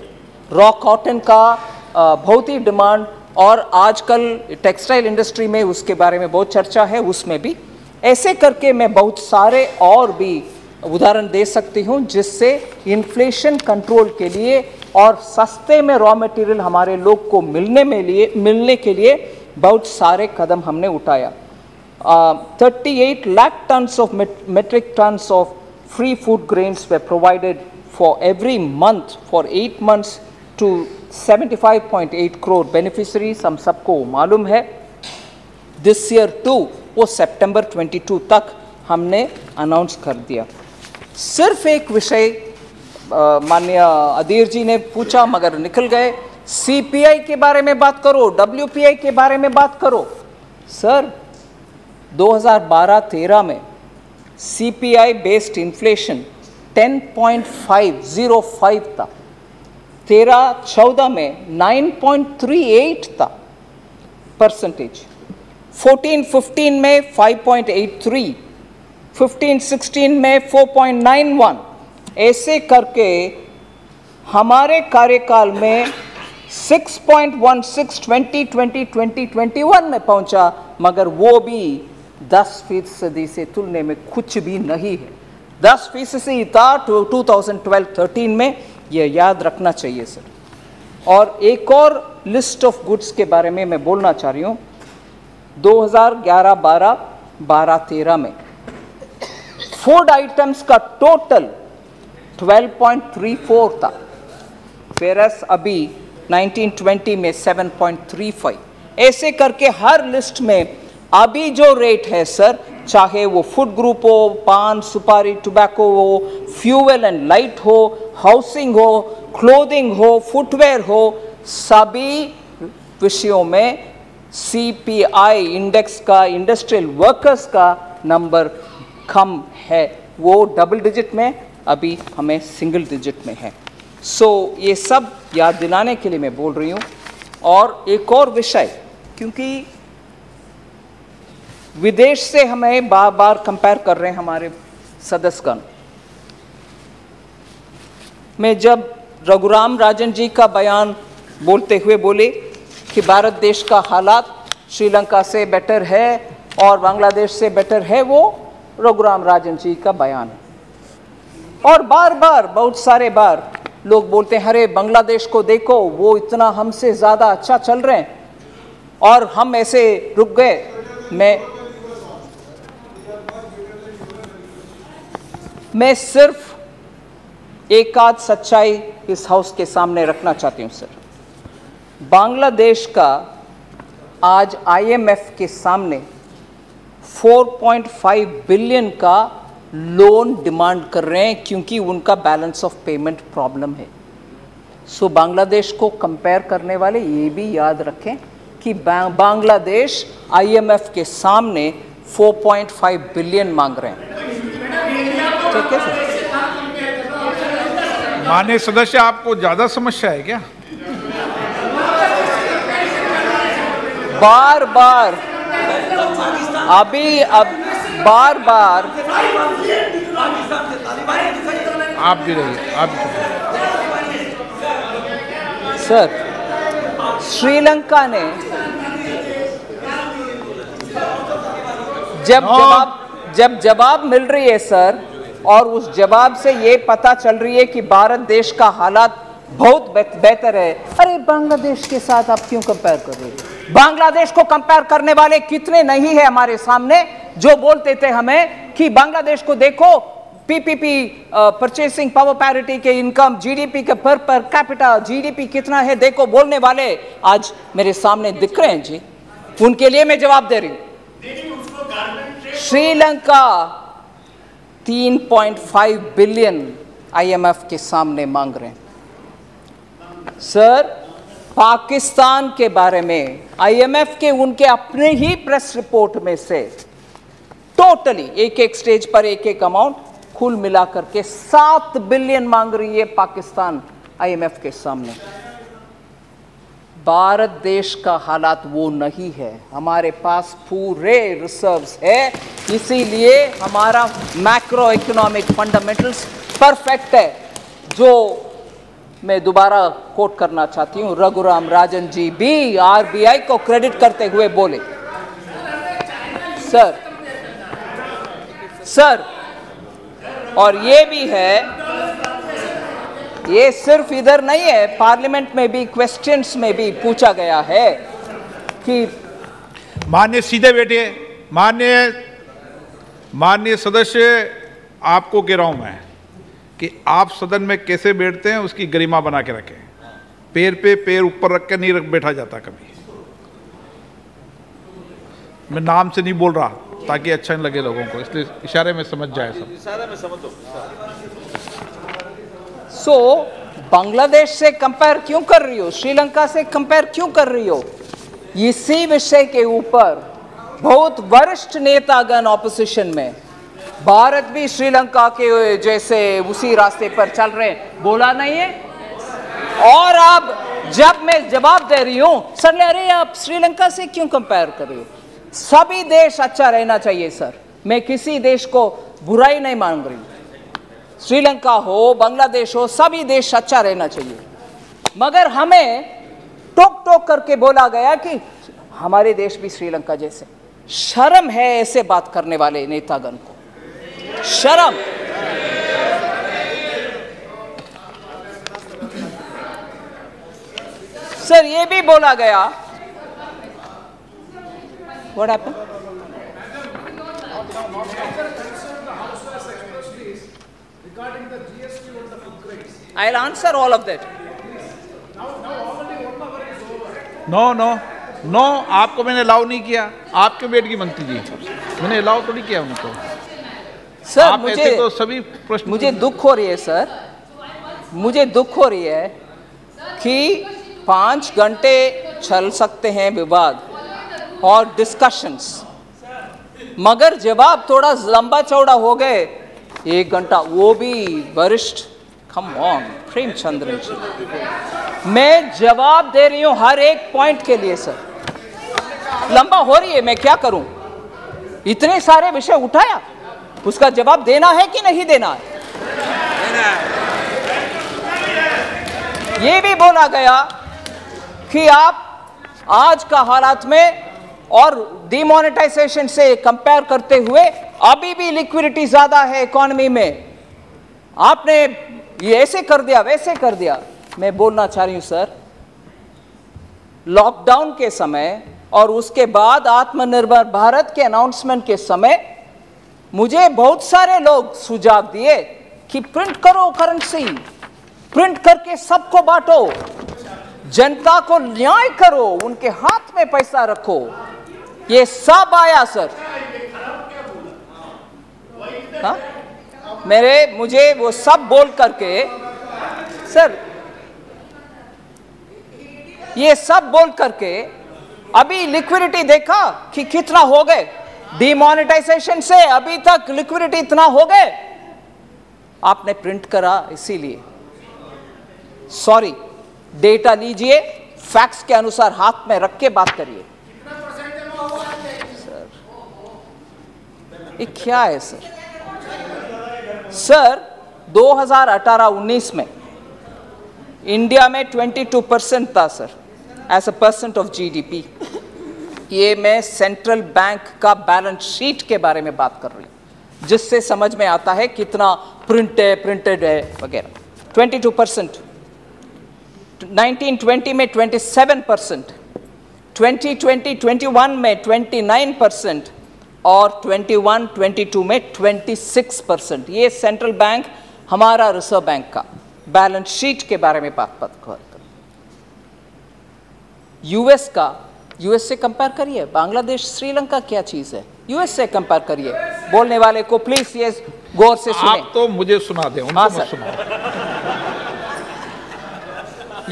Raw cotton का बहुत ही demand, और आजकल textile industry में उसके बारे में बहुत चर्चा है, उसमें भी ऐसे करके मैं बहुत सारे और भी उदाहरण दे सकती हूँ जिससे इन्फ्लेशन कंट्रोल के लिए और सस्ते में रॉ मटेरियल हमारे लोग को मिलने के लिए बहुत सारे कदम हमने उठाया. 38 lakh tons of metric tons of free food grains were provided for every month for 8 months to 75.8 crore beneficiaries. हम सबको मालूम है. This year too, वो September 22 तक हमने अनाउंस कर दिया. सिर्फ एक विषय माननीय अधीर जी ने पूछा मगर निकल गए, CPI के बारे में बात करो, WPI के बारे में बात करो. सर 2012-13 में CPI बेस्ड इन्फ्लेशन 10.505 था, 13-14 में 9.38 था परसेंटेज, 14-15 में 5.83, 15-16 में 4.91. ऐसे करके हमारे कार्यकाल में 6.16 2020-2021 में पहुंचा, मगर वो भी 10% से तुलने में कुछ भी नहीं है. 10% था 2012-13 में, ये याद रखना चाहिए सर. और एक और लिस्ट ऑफ गुड्स के बारे में मैं बोलना चाह रही हूँ. 2011-12, 12-13 में फूड आइटम्स का टोटल 12.34 था, वेरस अभी 1920 में 7.35. ऐसे करके हर लिस्ट में अभी जो रेट है सर, चाहे वो फूड ग्रुप हो, पान सुपारी टोबैको हो, फ्यूल एंड लाइट हो, हाउसिंग हो, क्लोथिंग हो, फुटवेयर हो, सभी विषयों में CPI इंडेक्स का, इंडस्ट्रियल वर्कर्स का नंबर कम है. वो डबल डिजिट में, अभी हमें सिंगल डिजिट में है. सो ये सब याद दिलाने के लिए मैं बोल रही हूँ. और एक और विषय, क्योंकि विदेश से हमें बार बार कंपेयर कर रहे हैं हमारे सदस्यगण. मैं जब रघुराम राजन जी का बयान बोलते हुए बोले कि भारत देश का हालात श्रीलंका से बेटर है और बांग्लादेश से बेटर है, वो रघुराम राजन जी का बयान है. और बार बार बहुत सारे बार लोग बोलते हैं, अरे बांग्लादेश को देखो, वो इतना हमसे ज़्यादा अच्छा चल रहे हैं और हम ऐसे रुक गए. मैं सिर्फ एक आध सच्चाई इस हाउस के सामने रखना चाहती हूँ सर. बांग्लादेश का आज IMF के सामने 4.5 बिलियन का लोन डिमांड कर रहे हैं, क्योंकि उनका बैलेंस ऑफ पेमेंट प्रॉब्लम है. सो बांग्लादेश को कंपेयर करने वाले ये भी याद रखें कि बांग्लादेश IMF के सामने 4.5 बिलियन मांग रहे हैं. ठीक है सर. माननीय सदस्य, आपको ज्यादा समस्या है क्या? बार बार बार बार आप भी रहिए, आप भी सर. श्रीलंका ने जब जवाब मिल रही है सर, और उस जवाब से ये पता चल रही है कि भारत देश का हालात बहुत बेहतर है, अरे बांग्लादेश के साथ आप क्यों कंपेयर कर रहे हो? बांग्लादेश को कंपेयर करने वाले कितने नहीं है हमारे सामने जो बोलते थे हमें कि बांग्लादेश को देखो, PPP परचेसिंग पावर पैरिटी के इनकम, GDP के पर कैपिटा GDP कितना है देखो, बोलने वाले आज मेरे सामने दिख रहे हैं जी. उनके लिए मैं जवाब दे रही हूं. श्रीलंका 3.5 बिलियन IMF के सामने मांग रहे हैं सर. पाकिस्तान के बारे में IMF के उनके अपने ही प्रेस रिपोर्ट में से टोटली एक स्टेज पर एक अमाउंट कुल मिलाकर के 7 बिलियन मांग रही है पाकिस्तान IMF के सामने. भारत देश का हालात वो नहीं है। हमारे पास पूरे रिजर्व्स है, इसीलिए हमारा मैक्रो इकोनॉमिक फंडामेंटल्स परफेक्ट है। जो मैं दोबारा कोट करना चाहती हूँ, रघुराम राजन जी भी आरबीआई को क्रेडिट करते हुए बोले, सर और ये भी है, ये सिर्फ इधर नहीं है, पार्लियामेंट में भी क्वेश्चंस में भी पूछा गया है कि माननीय सीधे बैठिए। माननीय सदस्य, आपको कह रहा हूं मैं कि आप सदन में कैसे बैठते हैं उसकी गरिमा बना के रखें। पैर पे पैर ऊपर रख के नहीं बैठा जाता कभी। मैं नाम से नहीं बोल रहा ताकि अच्छा नहीं लगे लोगों को, इसलिए इशारे में समझ जाए सब। इशारे में समझ दो। बांग्लादेश से कंपेयर क्यों कर रही हो, श्रीलंका से कंपेयर क्यों कर रही हो? इसी विषय के ऊपर बहुत वरिष्ठ नेतागण ऑपोजिशन में, भारत भी श्रीलंका के जैसे उसी रास्ते पर चल रहे हैं, बोला नहीं है? और अब जब मैं जवाब दे रही हूं, सर अरे आप श्रीलंका से क्यों कंपेयर कर रही हो? सभी देश अच्छा रहना चाहिए सर, मैं किसी देश को बुराई नहीं मांग रही। श्रीलंका हो, बांग्लादेश हो, सभी देश अच्छा रहना चाहिए, मगर हमें टोक टोक करके बोला गया कि हमारे देश भी श्रीलंका जैसे। शर्म है ऐसे बात करने वाले नेतागण को, शर्म। सर ये भी बोला गया, what happened? I'll answer all of that. No, आपको मैंने अलाउ नहीं किया। आपके बेट की मंत्री जी, मैंने अलाउ तो नहीं किया उनको। सर मुझे तो सभी प्रश्न, मुझे दुख हो रही है सर, मुझे दुख हो रही है कि 5 घंटे चल सकते हैं विवाद और डिस्कशंस, मगर जवाब थोड़ा लंबा चौड़ा हो गए, 1 घंटा, वो भी वरिष्ठ। कम ऑन प्रेमचंद्र जी, मैं जवाब दे रही हूं हर एक पॉइंट के लिए सर, लंबा हो रही है, मैं क्या करूं? इतने सारे विषय उठाया, उसका जवाब देना है कि नहीं देना है? ये भी बोला गया कि आप आज का हालात में और डिमोनेटाइजेशन से कंपेयर करते हुए अभी भी लिक्विडिटी ज्यादा है इकोनॉमी में, आपने ये ऐसे कर दिया वैसे कर दिया। मैं बोलना चाह रही हूं सर, लॉकडाउन के समय और उसके बाद आत्मनिर्भर भारत के अनाउंसमेंट के समय मुझे बहुत सारे लोग सुझाव दिए कि प्रिंट करो करेंसी, प्रिंट करके सबको बांटो, जनता को न्याय करो, उनके हाथ में पैसा रखो। ये सब आया सर। हाँ? मुझे वो सब बोल करके सर, ये सब बोल करके अभी लिक्विडिटी देखा कि कितना हो गए, डिमोनेटाइजेशन से अभी तक लिक्विडिटी इतना हो गए, आपने प्रिंट करा इसीलिए। सॉरी, डेटा लीजिए, फैक्ट्स के अनुसार हाथ में रख के बात करिए। सर ये क्या है सर? सर 2018-19 में इंडिया में 22% था sir, as a percent of GDP. ये मैं सेंट्रल बैंक का बैलेंस शीट के बारे में बात कर रही हूं, जिससे समझ में आता है कितना प्रिंटेड है वगैरह। 22%, 1920 में 27%, 2020-21 में 29% और 21-22 में 26%। ये सेंट्रल बैंक, हमारा रिजर्व बैंक का बैलेंस शीट के बारे में बात कर। यूएस का, यूएस से कंपेयर करिए, बांग्लादेश श्रीलंका क्या चीज है, यूएस से कंपेयर करिए। बोलने वाले को प्लीज ये गौर से सुने। आप तो मुझे सुना दें, उनको मत सुनाओ।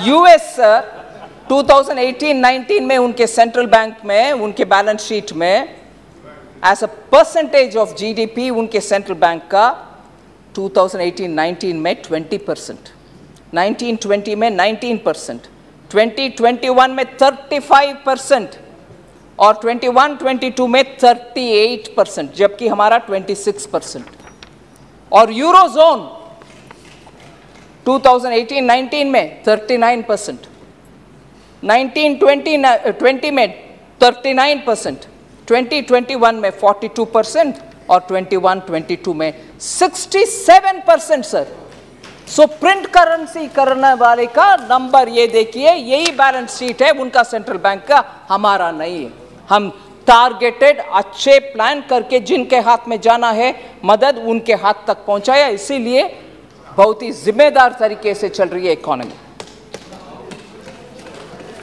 यूएस 2018-19 में उनके सेंट्रल बैंक में, उनके बैलेंस शीट में as a percentage of GDP, उनके सेंट्रल बैंक का 2018-19 में 20%, 19-20 में 19%, 2021 में 35% और 21-22 में 38%, जबकि हमारा 26%। और यूरोजोन 2018-19 में 39%, 19-20 में 39%, 2021 में 42% और 21-22 में 67% सर। सो प्रिंट करेंसी करने वाले का नंबर ये देखिए, यही बैलेंस शीट है उनका सेंट्रल बैंक का, हमारा नहीं है। हम टारगेटेड अच्छे प्लान करके जिनके हाथ में जाना है मदद उनके हाथ तक पहुंचाया, इसीलिए बहुत ही जिम्मेदार तरीके से चल रही है इकोनॉमी।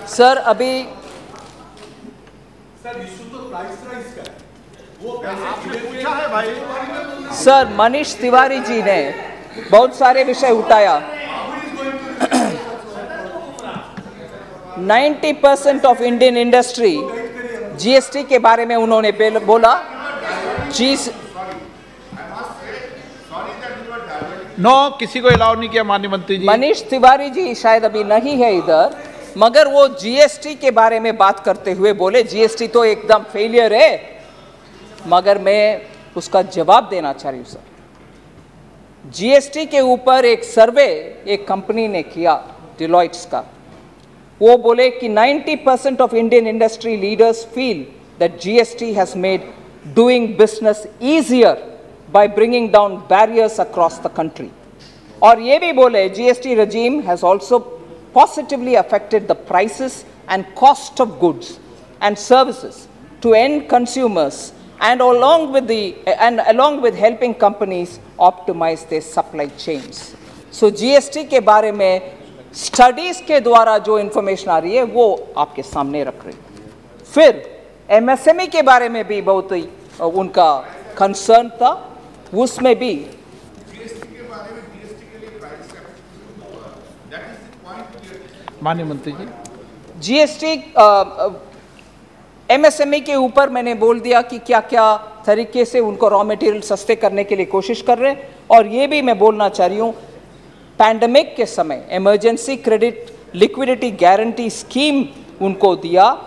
सर अभी सर इशू तो प्राइस राइज का है, वो आपने पूछा है भाई। सर मनीष तिवारी जी ने बहुत सारे विषय उठाया। 90% ऑफ इंडियन इंडस्ट्री जीएसटी के बारे में उन्होंने बोला। नो, किसी को अलाउ नहीं किया माननीय मंत्री जी। मनीष तिवारी जी शायद अभी नहीं है इधर, मगर वो जीएसटी के बारे में बात करते हुए बोले जीएसटी तो एकदम फेलियर है, मगर मैं उसका जवाब देना चाह रही हूं सर। जीएसटी के ऊपर एक सर्वे एक कंपनी ने किया डिलॉइट्स का, वो बोले कि 90% of Indian industry leaders feel that GST has made doing business easier by bringing down barriers across the country. और ये भी बोले GST regime has also positively affected the prices and cost of goods and services to end consumers and along with helping companies optimize their supply chains. So GST के बारे में studies के द्वारा जो इंफॉर्मेशन आ रही है वो आपके सामने रख रही है। फिर MSME के बारे में भी बहुत ही उनका कंसर्न था, उसमें भी माननीय मंत्री जी जीएसटी MSME के ऊपर मैंने बोल दिया कि क्या क्या तरीके से उनको रॉ मटेरियल सस्ते करने के लिए कोशिश कर रहे हैं। और ये भी मैं बोलना चाह रही हूँ, पैंडेमिक के समय emergency credit liquidity guarantee scheme उनको दिया,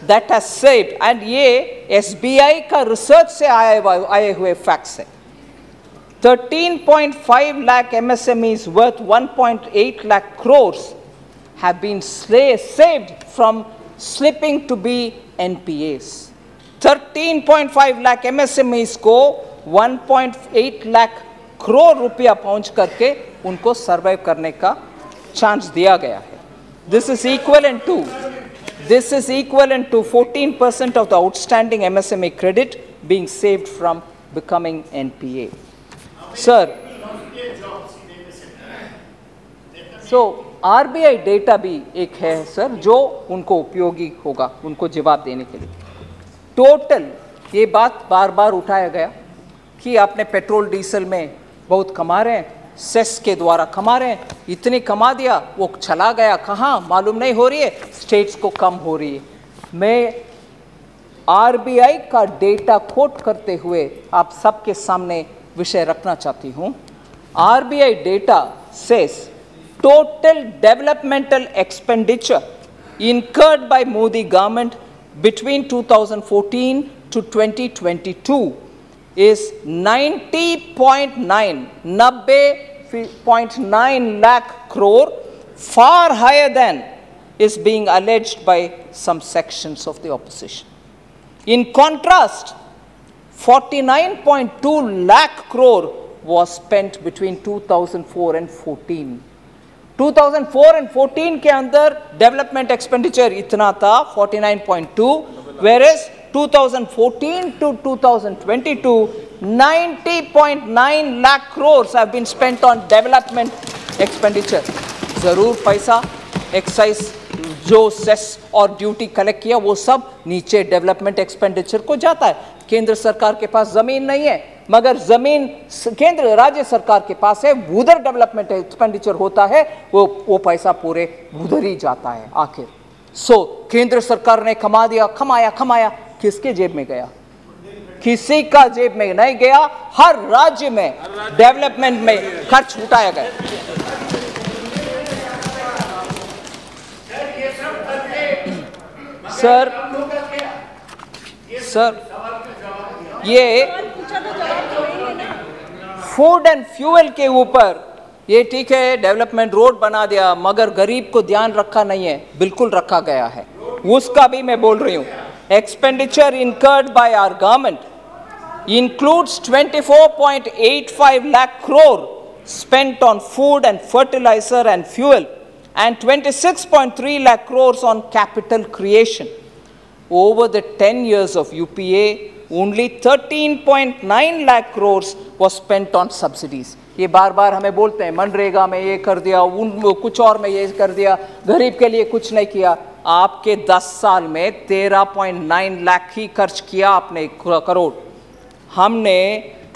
दैट हैज सेव्ड, एंड ये SBI का रिसर्च से आए हुए फैक्ट्स है। 13.5 lakh MSMEs worth 1.8 lakh crores have been saved from slipping to be NPAs. 13.5 lakh MSMEs को 1.8 lakh crore रुपया पहुंच करके उनको सर्वाइव करने का चांस दिया गया है। This is equivalent to 14% of the outstanding MSME credit being saved from becoming NPA. Sir, so RBI data भी एक है सर जो उनको उपयोगी होगा उनको जवाब देने के लिए। टोटल ये बात बार बार उठाया गया कि आपने पेट्रोल डीजल में बहुत कमा रहे हैं, सेस के द्वारा कमा रहे हैं, इतने कमा दिया, वो चला गया कहाँ मालूम नहीं हो रही है, स्टेट्स को कम हो रही है। मैं RBI का डेटा कोट करते हुए आप सबके सामने विषय रखना चाहती हूँ। RBI data says total developmental expenditure incurred by Modi government between 2014 to 2022 is 90.9 lakh crore, far higher than is being alleged by some sections of the opposition. In contrast, 49.2 lakh crore was spent between 2004 and 14. 2004 and 14 के अंदर development expenditure इतना था 49.2, whereas 2014 to 2022 90.9 lakh crores have been spent on development expenditure. जरूर पैसा excise जो cess और duty collect किया वो सब नीचे डेवलपमेंट एक्सपेंडिचर को जाता है। केंद्र सरकार के पास जमीन नहीं है, मगर जमीन केंद्र राज्य सरकार के पास है, उधर डेवलपमेंट एक्सपेंडिचर होता है, वो पैसा पूरे उधर ही जाता है आखिर। सो केंद्र सरकार ने कमाया, किसके जेब में गया? किसी का जेब में नहीं गया, हर राज्य में डेवलपमेंट में खर्च उठाया गया। सर ये फूड एंड फ्यूल के ऊपर ये ठीक है, डेवलपमेंट रोड बना दिया, मगर गरीब को ध्यान रखा नहीं है। बिल्कुल रखा गया है, उसका भी मैं बोल रही हूँ। Expenditure incurred by our government includes 24.85 lakh crore spent on food and fertilizer and fuel and 26.3 lakh crores on capital creation. Over the 10 years of UPA, only 13.9 lakh crores was spent on subsidies. ये बार बार हमें बोलते हैं मनरेगा में ये कर दिया, कुछ और में ये कर दिया, गरीब के लिए कुछ नहीं किया। आपके 10 साल में 13.9 लाख ही खर्च किया आपने करोड़। हमने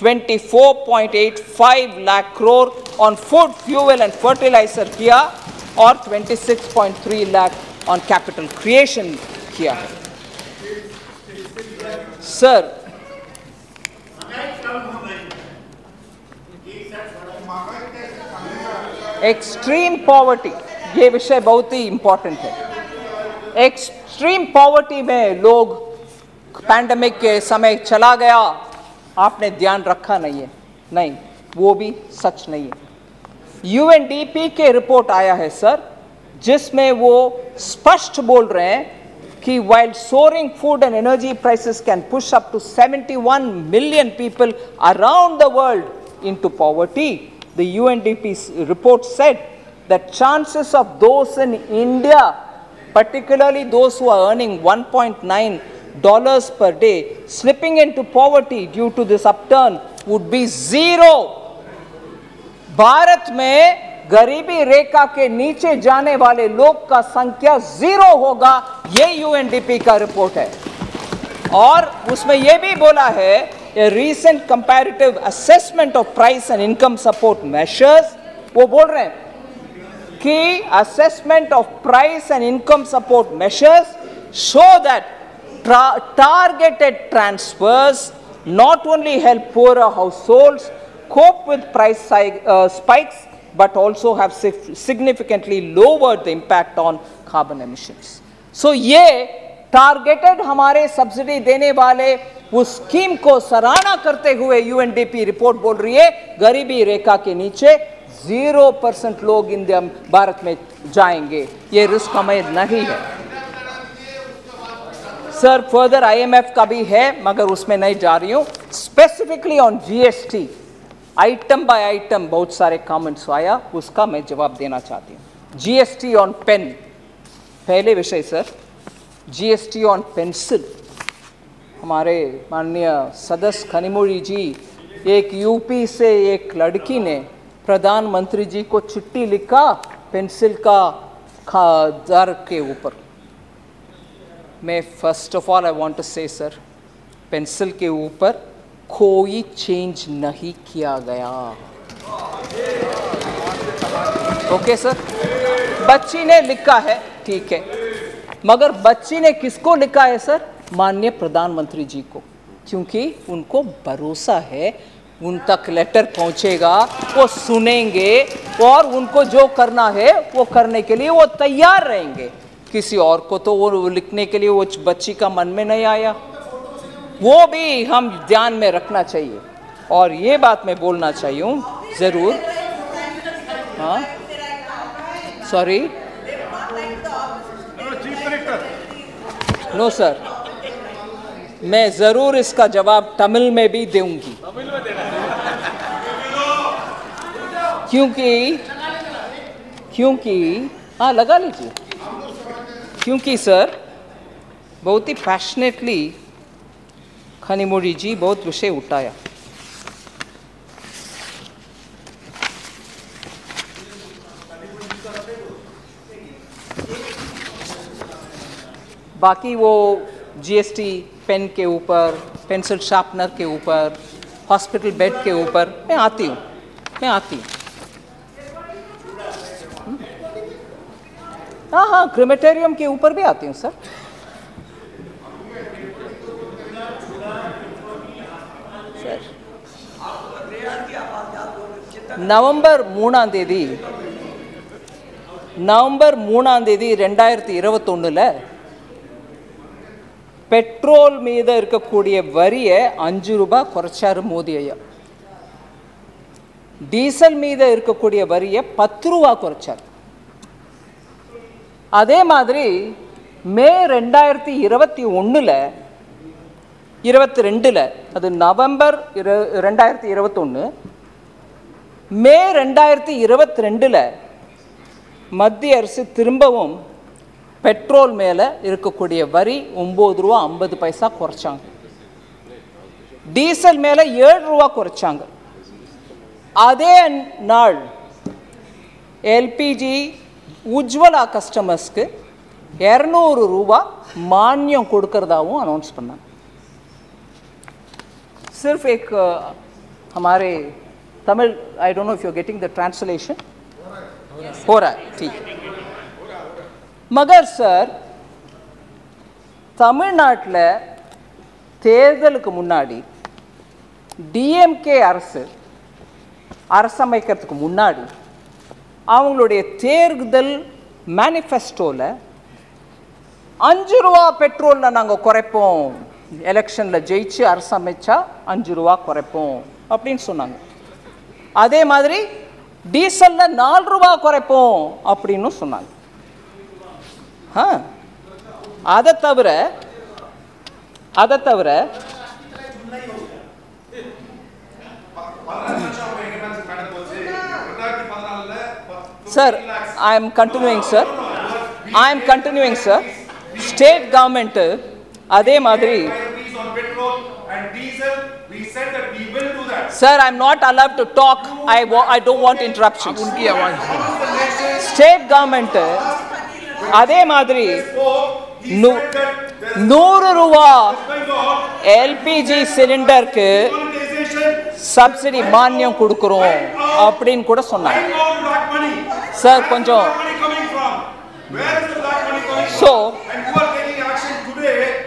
24.85 lakh crore on food fuel and fertilizer किया और 26.3 लाख ऑन कैपिटल क्रिएशन किया है। सर एक्सट्रीम पॉवर्टी, ये विषय बहुत ही इंपॉर्टेंट है। एक्सट्रीम पॉवर्टी में लोग पैंडेमिक के समय चला गया, आपने ध्यान रखा नहीं है। नहीं, वो भी सच नहीं है। यूएनडीपी के रिपोर्ट आया है सर, जिसमें वो स्पष्ट बोल रहे हैं कि while soaring food and energy prices can push up to 71 million people around the world into poverty, the UNDP report said that chances of those in India, particularly those who are earning $1.9 per day, slipping into poverty due to this upturn would be 0. Bharat में गरीबी रेखा के नीचे जाने वाले लोग का संख्या 0 होगा, ये यूएनडीपी का रिपोर्ट है। और उसमें यह भी बोला है, a recent comparative assessment of price and income support measures, वो बोल रहे हैं कि assessment of price and income support measures show that targeted transfers not only help poorer households cope with price spikes, but also have significantly lowered the impact on carbon emissions. So ये targeted हमारे subsidy देने वाले उस scheme को सराहना करते हुए UNDP report बोल रही है गरीबी रेखा के नीचे 0% लोग इंडिया भारत में जाएंगे, ये रिस्क हमें नहीं है। सर फर्दर आईएमएफ का भी है, मगर उसमें नहीं जा रही हूं। Specifically on GST, item by item बहुत सारे कमेंट्स आया, उसका मैं जवाब देना चाहती हूँ। जीएसटी ऑन पेन, पहले विषय सर, जीएसटी ऑन पेंसिल। हमारे माननीय सदस्य खनिमोड़ी जी, एक यूपी से एक लड़की ने प्रधानमंत्री जी को चिट्ठी लिखा पेंसिल का दर के ऊपर। मैं first of all I want to say sir, pencil के ऊपर कोई चेंज नहीं किया गया। ओके सर, बच्ची ने लिखा है, ठीक है, मगर बच्ची ने किसको लिखा है सर? माननीय प्रधानमंत्री जी को, क्योंकि उनको भरोसा है उन तक लेटर पहुंचेगा, वो सुनेंगे और उनको जो करना है वो करने के लिए वो तैयार रहेंगे। किसी और को तो वो लिखने के लिए वो बच्ची का मन में नहीं आया, वो भी हम ध्यान में रखना चाहिए। और ये बात मैं बोलना चाहिए ज़रूर, हाँ सॉरी, नो सर, मैं ज़रूर इसका जवाब तमिल में भी दूंगी, क्योंकि हाँ लगा लीजिए, क्योंकि सर बहुत ही पैशनेटली खनिमोड़ी जी बहुत विषय उठाया। बाकी वो जीएसटी पेन के ऊपर, पेंसिल शार्पनर के ऊपर, हॉस्पिटल बेड के ऊपर मैं आती हूँ। हाँ, क्रिमेटेरियम के ऊपर भी आती हूँ सर। नवंबर 3 தேதி நவம்பர் 3ஆம் தேதி 2021 பெட்ரோல் மீது இருக்கக்கூடிய வரியை 5 ரூபாய் குறைச்சாரு மோடி ஐயா. டீசல் மீது இருக்கக்கூடிய வரியை 10 ரூபாய் குறைச்சார். அதே மாதிரி மே 2021 அது நவம்பர் 2021 மே 2022 மத்திய அரசு திரும்பவும் பெட்ரோல் மேலே இருக்கக்கூடிய வரி 9 ரூபா 50 பைசா குறைச்சாங்க. டீசல் மேலே 7 ரூபா குறைச்சாங்க. அதே நாள் எல்பிஜி உஜ்வலா கஸ்டமர்ஸ்க்கு 200 ரூபா மானியம் கொடுக்கறதாவும் அனௌன்ஸ் பண்ணாங்க. सिर्फ एक हमारे Tamil I don't know if you are getting the translation हो रहा है ठीक. मगर सर तमिलनाட்டில் தேர்தலுக்கு முன்னாடி டிஎம்கே அரசமைக்கிறதுக்கு முன்னாடி அவங்களுடைய தேர்தல் மேனிஃபெஸ்டோவில் 5 ரூபா பெட்ரோலில் நாங்கள் குறைப்போம், எலெக்ஷனில் ஜெயிச்சு அரசமைச்சா 5 ரூபா குறைப்போம் அப்படின்னு சொன்னாங்க. அதே மாதிரி டீசலில் 4 ரூபா குறைப்போம் அப்படின்னு சொன்னாங்க. அதை தவிர sir I am continuing sir state government அதே மாதிரி Sir, I am not allowed to talk. I don't want interruptions. State government அதே மாதிரி 100 ரூபா எல்பிஜி சிலிண்டருக்கு சப்சிடி மானியம் கொடுக்கிறோம் அப்படின்னு கூட சொன்னாங்க. சார் கொஞ்சம் ஸோ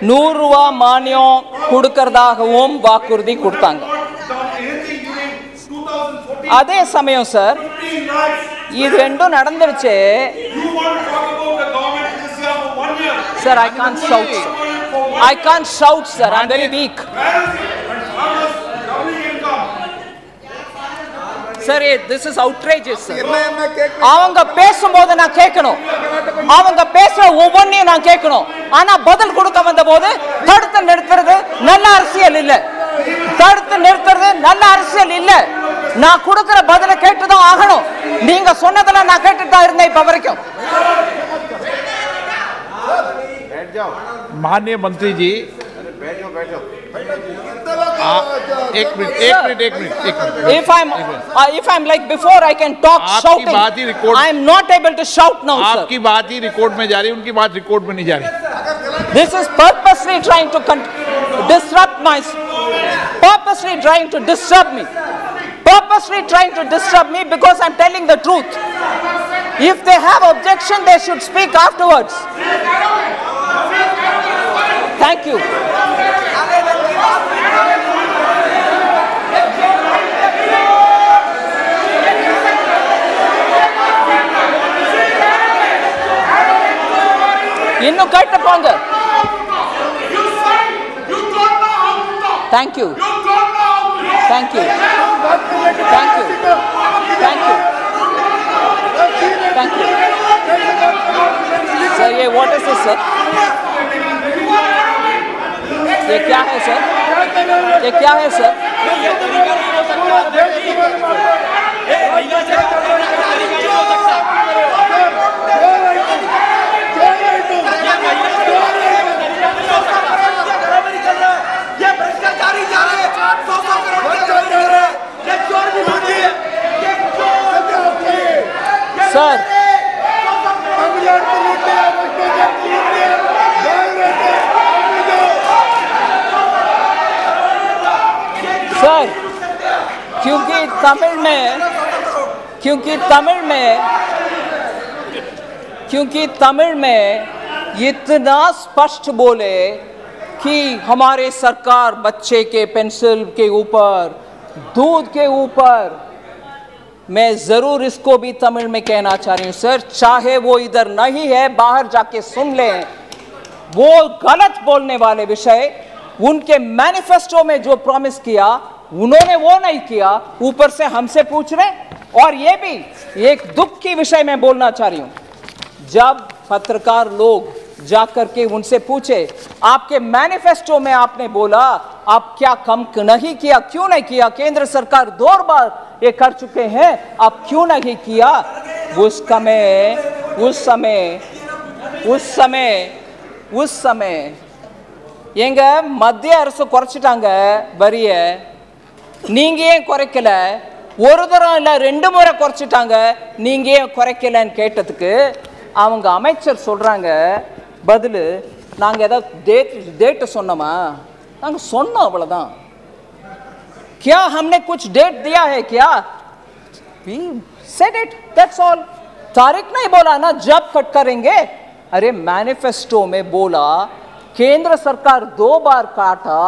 100 ரூபா மானியம் கொடுக்கறதாகவும் வாக்குறுதி கொடுத்தாங்க. அதே சமயம் சார் இது ரெண்டும் நடந்துருச்சு. Sir I can't shout sir, I'm very weak. Sir, this is outrageous sir. அவங்க பேசும்போது நான் கேட்கணும், அவங்க பேசுற ஒவ்வொன்றையும் நான் கேட்கணும். ஆனா பதில் கொடுக்க வந்த போது தடுத்து நிறுத்துறது நல்ல அரசியல் இல்ல. நான் கொடுக்கிற பதில கேட்டுதான் ஆகணும். நீங்க சொன்னதெல்லாம் நான் கேட்டுட்டு தான் இருந்தேன் இப்ப வரைக்கும். माननीय मंत्री जी एक minute if I'm like before I can talk shouting. I am not able to shout now sir. आपकी बात ही रिकॉर्ड में जा रही, उनकी बात रिकॉर्ड में नहीं जा रही. This is purposely trying to disrupt me because I'm telling the truth. If they have objection, they should speak afterwards. Thank you. இன்னும் கேட்டு போங்க. Thank you. Sir, what is this sir? ये क्या है सर? सर क्योंकि तमिल में इतना स्पष्ट बोले कि हमारे सरकार बच्चे के पेंसिल के ऊपर, दूध के ऊपर मैं जरूर इसको भी तमिल में कहना चाह रही हूं सर, चाहे वो इधर नहीं है बाहर जाके सुन लें, वो गलत बोलने वाले विषय उनके मैनिफेस्टो में जो प्रॉमिस किया उन्होंने वो नहीं किया, ऊपर से हमसे पूछ रहे। और ये भी एक दुख की विषय में बोलना चाह रही हूं, जब पत्रकार लोग जाकर के उनसे पूछे आपके मैनिफेस्टो में आपने बोला आप क्या कम नहीं किया, क्यों नहीं किया, केंद्र सरकार 2 बार ये कर चुके हैं, आप क्यों नहीं किया, उस समय எங்க மத்திய அரசு குறைச்சிட்டாங்க வரிய, நீங்க ஏன் குறைக்கல, ஒரு தரம் இல்ல 2 முறை குறைச்சிட்டாங்க, நீங்க ஏன் குறைக்கலன்னு கேட்டதுக்கு அவங்க அமைச்சர் சொல்றாங்க பதில், நாங்க ஏதாவது டேட் சொன்னோமா, நாங்க சொன்னோம் அவ்வளவுதான், क्या हमने कुछ डेट दिया है क्या, we said it, that's all, तारीख नहीं बोला ना जब कट करेंगे। अरे मैनिफेस्टो में बोला केंद्र सरकार 2 बार काटा,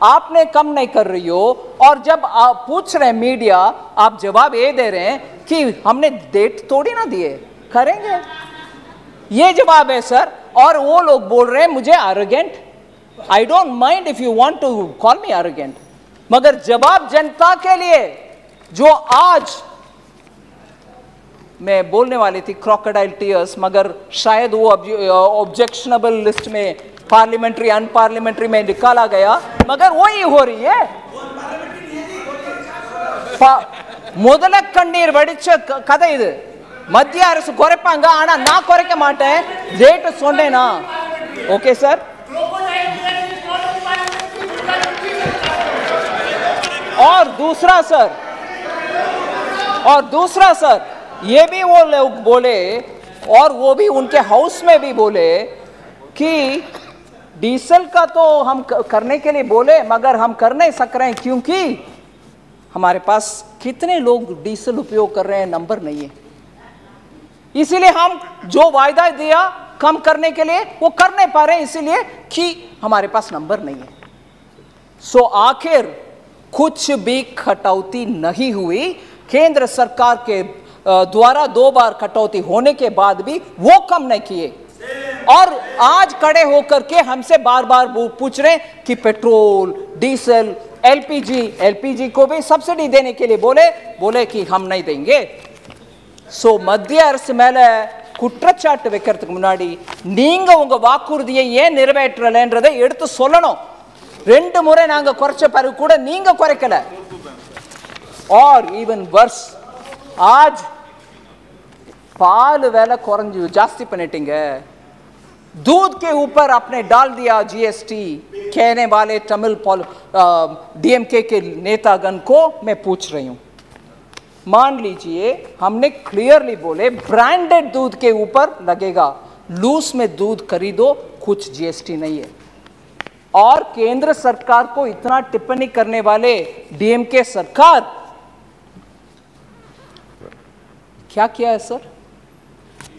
आपने कम नहीं कर रही हो, और जब आप पूछ रहे हैं मीडिया आप जवाब ये दे रहे हैं कि हमने डेट थोड़ी ना दिए, करेंगे, ये जवाब है सर। और वो लोग बोल रहे हैं मुझे arrogant, I don't mind if you want to call me arrogant, मगर जवाब जनता के लिए जो आज मैं बोलने वाली थी क्रोकोडाइल टीयर्स, मगर शायद वो ऑब्जेक्शनेबल लिस्ट में पार्लियामेंट्री अनपार्लियामेंट्री में निकाला गया, मगर वही हो रही है। முதல கண்ணீர் வடிச்ச கதை இது, மத்திய அரசு குறைப்பாங்க ஆனா நான் குறைக்க மாட்டேன், டேட் சொன்னேனா, ஓகே சார்। और दूसरा सर ये भी वो लोग बोले, और वो भी उनके हाउस में भी बोले कि डीजल का तो हम करने के लिए बोले मगर हम कर नहीं सक रहे हैं, क्योंकि हमारे पास कितने लोग डीजल उपयोग कर रहे हैं नंबर नहीं है, इसीलिए हम जो वायदा दिया कम करने के लिए वो कर नहीं पा रहे हैं, इसीलिए कि हमारे पास नंबर नहीं है। सो आखिर कुछ भी कटौती नहीं हुई, केंद्र सरकार के द्वारा 2 बार कटौती होने के बाद भी वो कम नहीं किए, और आज खड़े होकर के हमसे बार बार पूछ रहे कि पेट्रोल डीजल एलपीजी को भी सब्सिडी देने के लिए बोले कि हम नहीं देंगे। सो மத்திய அரசு மேல குற்றச்சாட்டு வைக்கிறதுக்கு முன்னாடி நீங்க உங்க வாக்குறுதியை ஏன் நிறைவேற்றலன்றதை எடுத்து சொல்லணும்। 2 முறை நாங்க குறைச்ச பிறகு கூட நீங்க குறைக்கல, और इवन वर्स आज पाल वेला कुறைஞ்சு जास्ती பண்ணிட்டீங்க, दूध के ऊपर आपने डाल दिया जीएसटी, कहने वाले तमिल डीएमके के नेतागण को मैं पूछ रही हूं, मान लीजिए हमने क्लियरली बोले ब्रांडेड दूध के ऊपर लगेगा, लूज में दूध खरीदो कुछ जीएसटी नहीं है, और केंद्र सरकार को इतना टिप्पणी करने वाले डीएमके सरकार क्या किया है सर,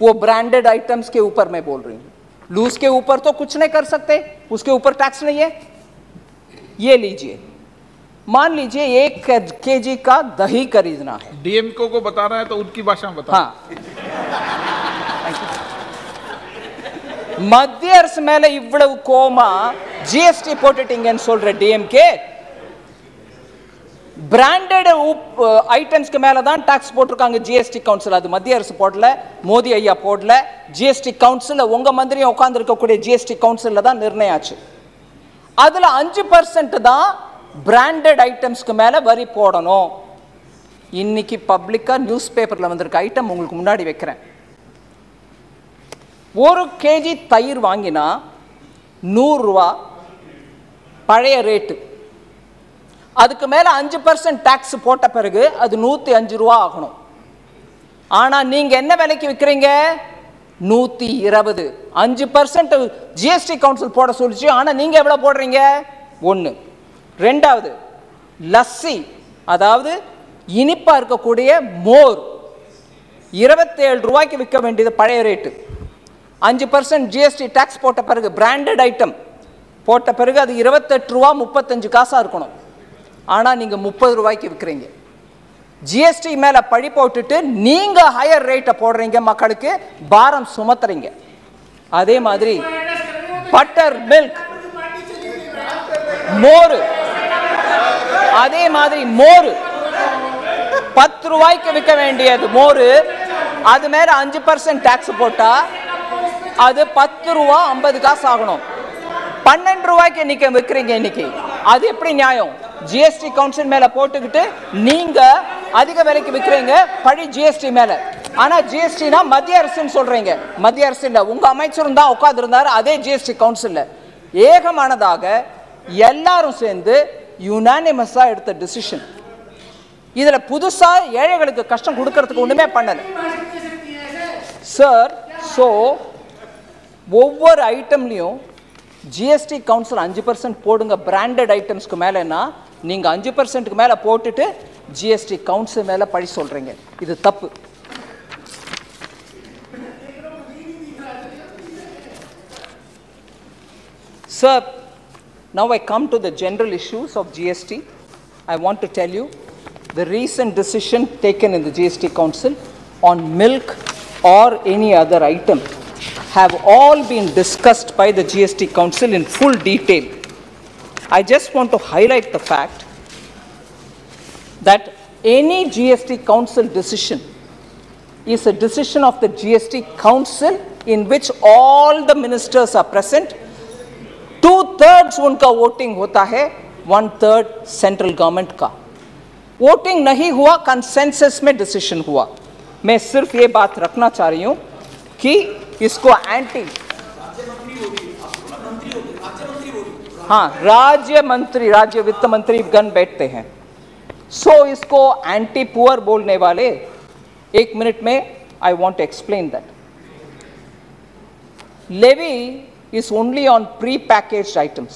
वो ब्रांडेड आइटम्स के ऊपर मैं बोल रही हूं, लूज के ऊपर तो कुछ नहीं कर सकते, उसके ऊपर टैक्स नहीं है। ये लीजिए, मान लीजिए 1 केजी का दही खरीदना है, डीएमको को बता रहा है तो उनकी भाषा में बता। हाँ, மத்திய அரசு மேல இவ்வளவு கோமா ஜிஎஸ்டி போட்டுட்டீங்கன்னு சொல்ற டிஎம்கே, பிராண்டட் ஐட்டம்ஸ்க்கு மேல தான் டாக்ஸ் போட்டிருக்காங்க ஜிஎஸ்டி கவுன்சில், அது மத்திய அரசு போடல, மோடி ஐயா போடல, ஜிஎஸ்டி கவுன்சில் உங்க மந்திரியும் உட்கார்ந்து இருக்கக்கூடிய ஜிஎஸ்டி கவுன்சில்ல தான் நிர்ணயம் ஆச்சு, அதுல 5% தான் பிராண்டட் ஐட்டம்ஸ்க்கு மேல வரி போடணும்। இன்னைக்கு பப்ளிக்கா நியூஸ் பேப்பர்ல வந்திருக்க ஐட்டம் உங்களுக்கு முன்னாடி வைக்கிறேன், 1 கேஜி தயிர் வாங்கினா 100 ரூபாய் பழைய ரேட்டு, அதுக்கு மேல 5% டாக்ஸ் போட்ட பிறகு அது 105 ரூபாய் ஆகணும், ஆனா நீங்க என்ன விலைக்கு விக்கிறீங்க 120, 5% ஜிஎஸ்டி கவுன்சில் போட சொல்லிச்சு, ஆனா நீங்க எவ்வளவு போடுறீங்க 1। ரெண்டாவது லஸ்ஸி, அதாவது இனிப்பா இருக்கக்கூடிய மோர் 27 ரூபாய்க்கு விற்க வேண்டியது பழைய ரேட்டு, 5% ஜிஎஸ்டி டாக்ஸ் போட்ட பிறகு பிராண்டட் ஐட்டம் போட்ட பிறகு அது 28 ரூபாய் 35 காசா இருக்கணும், ஆனா நீங்க 30 ரூபாய்க்கு விற்கிறீங்க। ஜிஎஸ்டி மேல பழி போட்டுட்டு நீங்க ஹையர் ரேட்டை போடுறீங்க, மக்களுக்கு பாரம் சுமத்துறீங்க. அதே மாதிரி பட்டர், மில்க், மோர், அதே மாதிரி மோர் 10 ரூபாய்க்கு விற்க வேண்டியது மோர், அது மேல 5% டாக்ஸ் போட்டா அது 10 ரூபா 50 காசு ஆகணும். 12 ரூபாய்க்கு இன்னைக்கு விற்கிறீங்க. இன்னைக்கு அது எப்படி நியாயம்? ஜிஎஸ்டி கவுன்சில் மேல போட்டுக்கிட்டு நீங்க அதிக விலைக்கு விற்கிறீங்க, பழி ஜிஎஸ்டி மேல. ஆனா ஜிஎஸ்டினா மத்திய அரசுன்னு சொல்றீங்க. மத்திய அரசு இல்ல, உங்க அமைச்சரும் தான் உட்கார்ந்து இருந்தாரு அதே ஜிஎஸ்டி கவுன்சில்ல. ஏகமானதாக எல்லாரும் சேர்ந்து யுனானிமஸா எடுத்த டிசிஷன். இதுல புதுசா ஏழைகளுக்கு கஷ்டம் கொடுக்கறதுக்கு ஒண்ணுமே பண்ணல சார். சோ ஒவ்வொரு ஐட்டம்லயும் ஜிஎஸ்டி கவுன்சில் 5% போடுங்க பிராண்டட் ஐட்டம்ஸ்க்கு மேலன்னா, நீங்க 5%க்கு மேல போட்டுட்டு ஜிஎஸ்டி கவுன்சில் மேல பழி சொல்றீங்க. இது தப்பு. Sir, now I come to the general issues of GST. I want to tell you the recent decision taken in the GST Council on milk or any other item have all been discussed by the GST Council in full detail. I just want to highlight the fact that any GST Council decision is a decision of the GST Council in which all the ministers are present. 2/3 उनका voting होता है, 1/3 central government का. Voting नहीं हुआ, consensus में decision हुआ. मैं सिर्फ ये बात रखना चाह रही हूं कि इसको एंटी, हाँ, राज्य वित्त मंत्री गण बैठते हैं. सो इसको एंटी पुअर बोलने वाले, 1 मिनट में I want to explain that. Levy is only on pre-packaged items,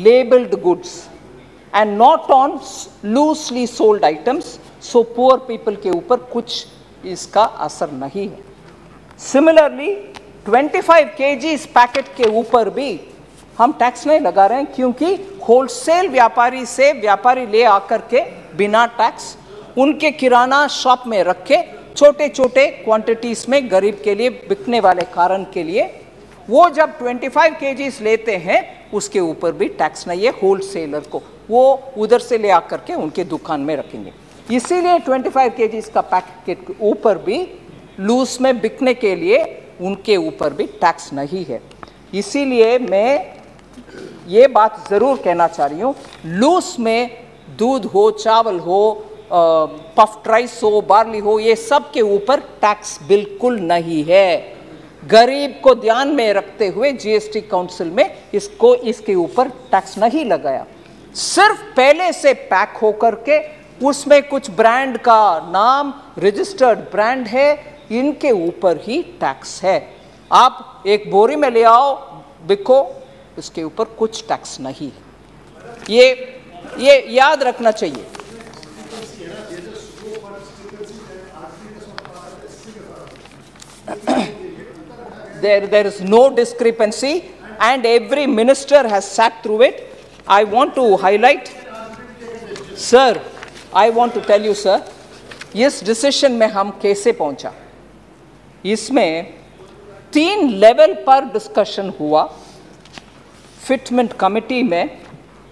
labeled goods, and not on loosely sold items. So poor people के ऊपर कुछ इसका असर नहीं है. Similarly, 25 kg पैकेट के ऊपर भी हम टैक्स नहीं लगा रहे हैं, क्योंकि होलसेल व्यापारी से व्यापारी ले आकर के बिना टैक्स उनके किराना शॉप में रख के छोटे छोटे क्वांटिटीज में गरीब के लिए बिकने वाले कारण के लिए वो जब 25 kg लेते हैं उसके ऊपर भी टैक्स नहीं है. होलसेलर को वो उधर से ले आकर के उनके दुकान में रखेंगे. इसीलिए 25 kg का पैकेट के ऊपर भी लूज में बिकने के लिए उनके ऊपर भी टैक्स नहीं है. इसीलिए मैं ये बात ज़रूर कहना चाह रही हूँ, लूज में दूध हो, चावल हो, पफ्ड राइस हो, बार्ली हो, ये सब के ऊपर टैक्स बिल्कुल नहीं है. गरीब को ध्यान में रखते हुए जीएसटी काउंसिल में इसके ऊपर टैक्स नहीं लगाया. सिर्फ पहले से पैक होकर के उसमें कुछ ब्रांड का नाम रजिस्टर्ड ब्रांड है, इनके ऊपर ही टैक्स है. आप एक बोरी में ले आओ, बिको, इसके ऊपर कुछ टैक्स नहीं. ये याद रखना चाहिए. There is no discrepancy and every minister has sat through it. I want to highlight, sir, I want to tell you sir, इस डिसीजन में हम कैसे पहुंचा. इसमें 3 लेवल पर डिस्कशन हुआ. फिटमेंट कमेटी में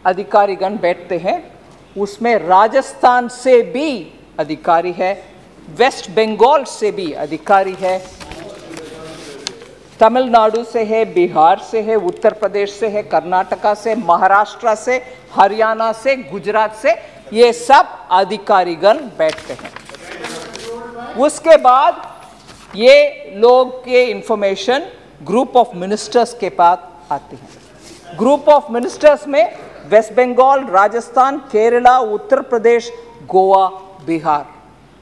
अधिकारीगण बैठते हैं, उसमें राजस्थान से भी अधिकारी है, वेस्ट बंगाल से भी अधिकारी है, तमिलनाडु से है, बिहार से है, उत्तर प्रदेश से है, कर्नाटका से, महाराष्ट्र से, हरियाणा से, गुजरात से, ये सब अधिकारीगण बैठते हैं. उसके बाद ये लोग के इंफॉर्मेशन ग्रुप ऑफ मिनिस्टर्स के पास आती है. ग्रुप ऑफ मिनिस्टर्स में वेस्ट बंगाल, राजस्थान, केरला, उत्तर प्रदेश, गोवा, बिहार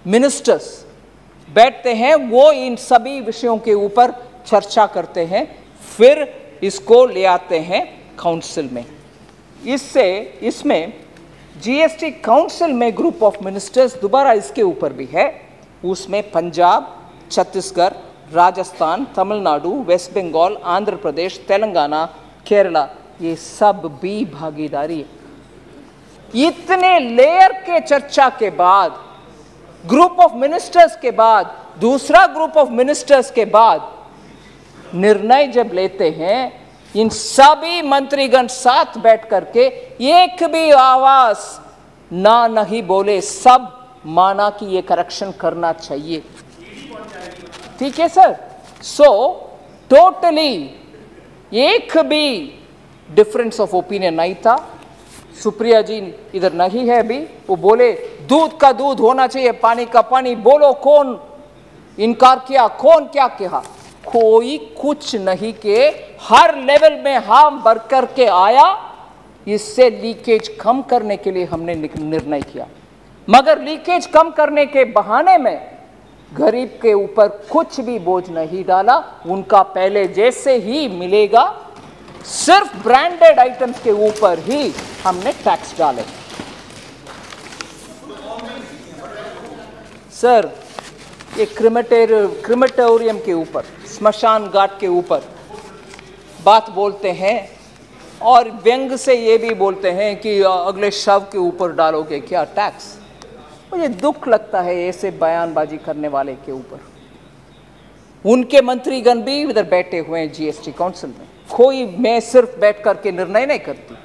मिनिस्टर्स बैठते हैं. वो इन सभी विषयों के ऊपर चर्चा करते हैं, फिर इसको ले आते हैं काउंसिल में. इसमें जीएसटी काउंसिल में ग्रुप ऑफ मिनिस्टर्स दोबारा इसके ऊपर भी है. उसमें पंजाब, छत्तीसगढ़, राजस्थान, तमिलनाडु, वेस्ट बंगाल, आंध्र प्रदेश, तेलंगाना, केरला, ये सब भी भागीदारी है. इतने लेयर के चर्चा के बाद ग्रुप ऑफ मिनिस्टर्स के बाद दूसरा ग्रुप ऑफ मिनिस्टर्स के बाद निर्णय जब लेते हैं, इन सभी मंत्रीगण साथ बैठ करके एक भी आवाज ना नहीं बोले, सब माना कि ये करेक्शन करना चाहिए। ठीक है सर। सो टोटली एक भी डिफरेंस ऑफ ओपिनियन नहीं था। सुप्रिया जी इधर नहीं है अभी, वो बोले दूध का दूध होना चाहिए, पानी का पानी। बोलो कौन इनकार किया, कौन क्या कहा? कोई कुछ नहीं के, हर लेवल में हम बढ़ करके आया। इससे लीकेज कम करने के लिए हमने निर्णय किया, मगर लीकेज कम करने के बहाने में गरीब के ऊपर कुछ भी बोझ नहीं डाला। उनका पहले जैसे ही मिलेगा, सिर्फ ब्रांडेड आइटम्स के ऊपर ही हमने टैक्स डाले। सर, ये क्रिमेटोरियम के ऊपर, स्मशान घाट के ऊपर बात बोलते हैं और व्यंग से ये भी बोलते हैं कि अगले शव के ऊपर डालोगे क्या टैक्स। मुझे दुख लगता है ऐसे बयानबाजी करने वाले के ऊपर। उनके मंत्रीगण भी इधर बैठे हुए हैं जीएसटी काउंसिल में। कोई, मैं सिर्फ बैठ करके निर्णय नहीं करती,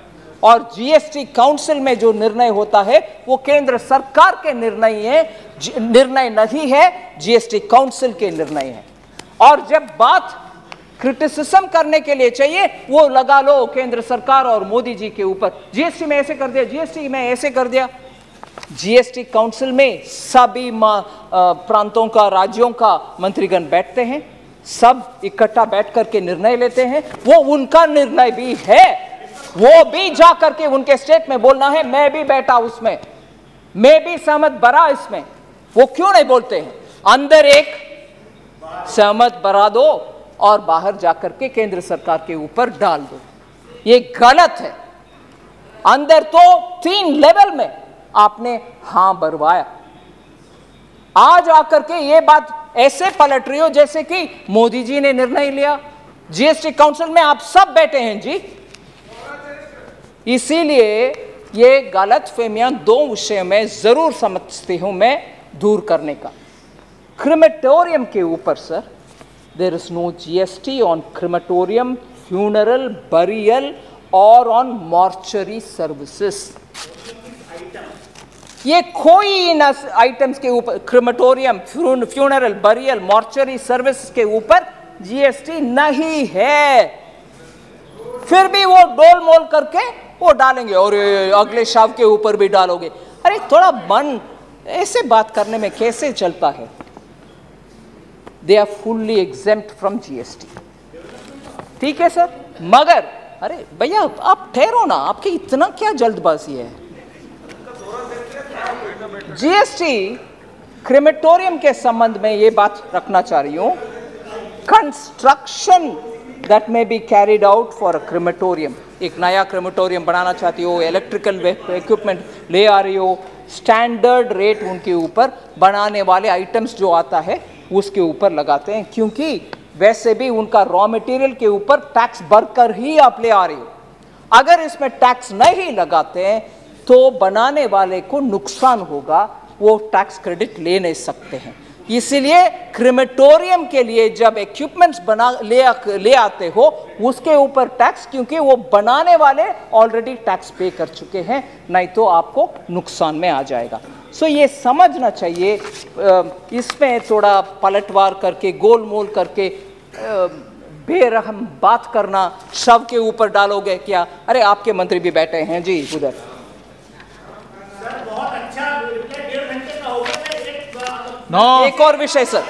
और जीएसटी काउंसिल में जो निर्णय होता है वो केंद्र सरकार के निर्णय नहीं है, जीएसटी काउंसिल के निर्णय है। और जब बात क्रिटिसिज्म करने के लिए चाहिए, वो लगा लो केंद्र सरकार और मोदी जी के ऊपर। जीएसटी में ऐसे कर दिया, जीएसटी में ऐसे कर दिया। जीएसटी काउंसिल में सभी प्रांतों का, राज्यों का मंत्रीगण बैठते हैं, सब इकट्ठा बैठ करके निर्णय लेते हैं। वो उनका निर्णय भी है, वो भी जा करके उनके स्टेट में बोलना है, मैं भी बैठा उसमें, मैं भी सहमत बरा इसमें। वो क्यों नहीं बोलते हैं? अंदर एक सहमत बरा दो और बाहर जाकर के केंद्र सरकार के ऊपर डाल दो। ये गलत है। अंदर तो 3 लेवल में आपने हां भरवाया, आज आकर के ये बात ऐसे पलट रही हो जैसे कि मोदी जी ने निर्णय लिया। जीएसटी काउंसिल में आप सब बैठे हैं जी। इसीलिए ये गलतफहमियां 2 विषय में जरूर समझती हूं मैं दूर करने का। क्रिमेटोरियम के ऊपर sir, there is no GST on crematorium, funeral, burial और ऑन मॉर्चरी सर्विसेज। ये कोई इन आइटम्स के ऊपर, crematorium, funeral, burial, mortuary service के ऊपर जीएसटी नहीं है। फिर भी वो डोल मोल करके वो डालेंगे और अगले शव के ऊपर भी डालोगे। अरे थोड़ा मन ऐसे बात करने में कैसे चलता है? They are fully exempt from GST. ठीक है सर, मगर अरे भैया आप ठहरो ना, आपकी इतना क्या जल्दबाजी है? जीएसटी क्रिमेटोरियम के संबंध में ये बात रखना चाह रही हूं। Construction that may be carried out for a crematorium, एक नया क्रिमेटोरियम बनाना चाहती हो, इलेक्ट्रिकल इक्विपमेंट ले आ रही हो, स्टैंडर्ड रेट उनके ऊपर बनाने वाले आइटम्स जो आता है उसके ऊपर लगाते हैं, क्योंकि वैसे भी उनका रॉ मटेरियल के ऊपर टैक्स भरकर ही आप ले आ रही हो। अगर इसमें टैक्स नहीं लगाते हैं तो बनाने वाले को नुकसान होगा, वो टैक्स क्रेडिट ले नहीं सकते हैं। इसीलिए क्रिमेटोरियम के लिए जब इक्विपमेंट्स ले आते हो उसके ऊपर टैक्स, क्योंकि वो बनाने वाले ऑलरेडी टैक्स पे कर चुके हैं, नहीं तो आपको नुकसान में आ जाएगा। सो ये समझना चाहिए। इसमें थोड़ा पलटवार करके, गोलमोल करके बेरहम बात करना, शव के ऊपर डालोगे क्या? अरे आपके मंत्री भी बैठे हैं जी उधर। बहुत अच्छा, 1.5 घंटे का हो गया। एक और विषय सर,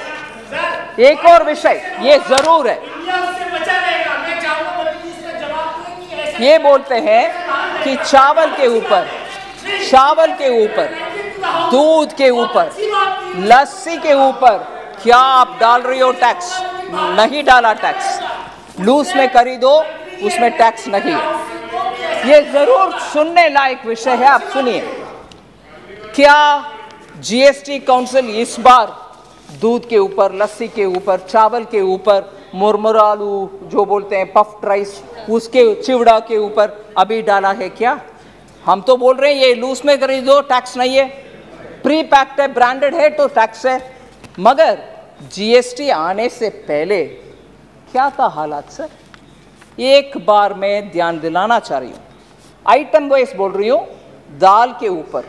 एक और विषय ये जरूर है। इंडिया उससे बचा रहेगा। मैं चाहूंगा मोदी जी इसका जवाब दें कि ऐसा ये बोलते हैं कि चावल के ऊपर, दूध के ऊपर, लस्सी के ऊपर क्या आप डाल रही हो टैक्स? नहीं डाला टैक्स। लूज में खरीदो उसमें टैक्स नहीं है। ये जरूर सुनने लायक विषय है, आप सुनिए। क्या जीएसटी काउंसिल इस बार दूध के ऊपर, लस्सी के ऊपर, चावल के ऊपर, मुरमुरालू जो बोलते हैं पफ्ड राइस, उसके चिवड़ा के ऊपर अभी डाला है क्या? हम तो बोल रहे हैं ये लूज में खरीदो टैक्स नहीं है, प्री पैक्ड है, ब्रांडेड है तो टैक्स है। मगर जीएसटी आने से पहले क्या था हालात सर? एक बार मैं ध्यान दिलाना चाह रही हूं, आइटम वाइज बोल रही हूं, दाल के ऊपर,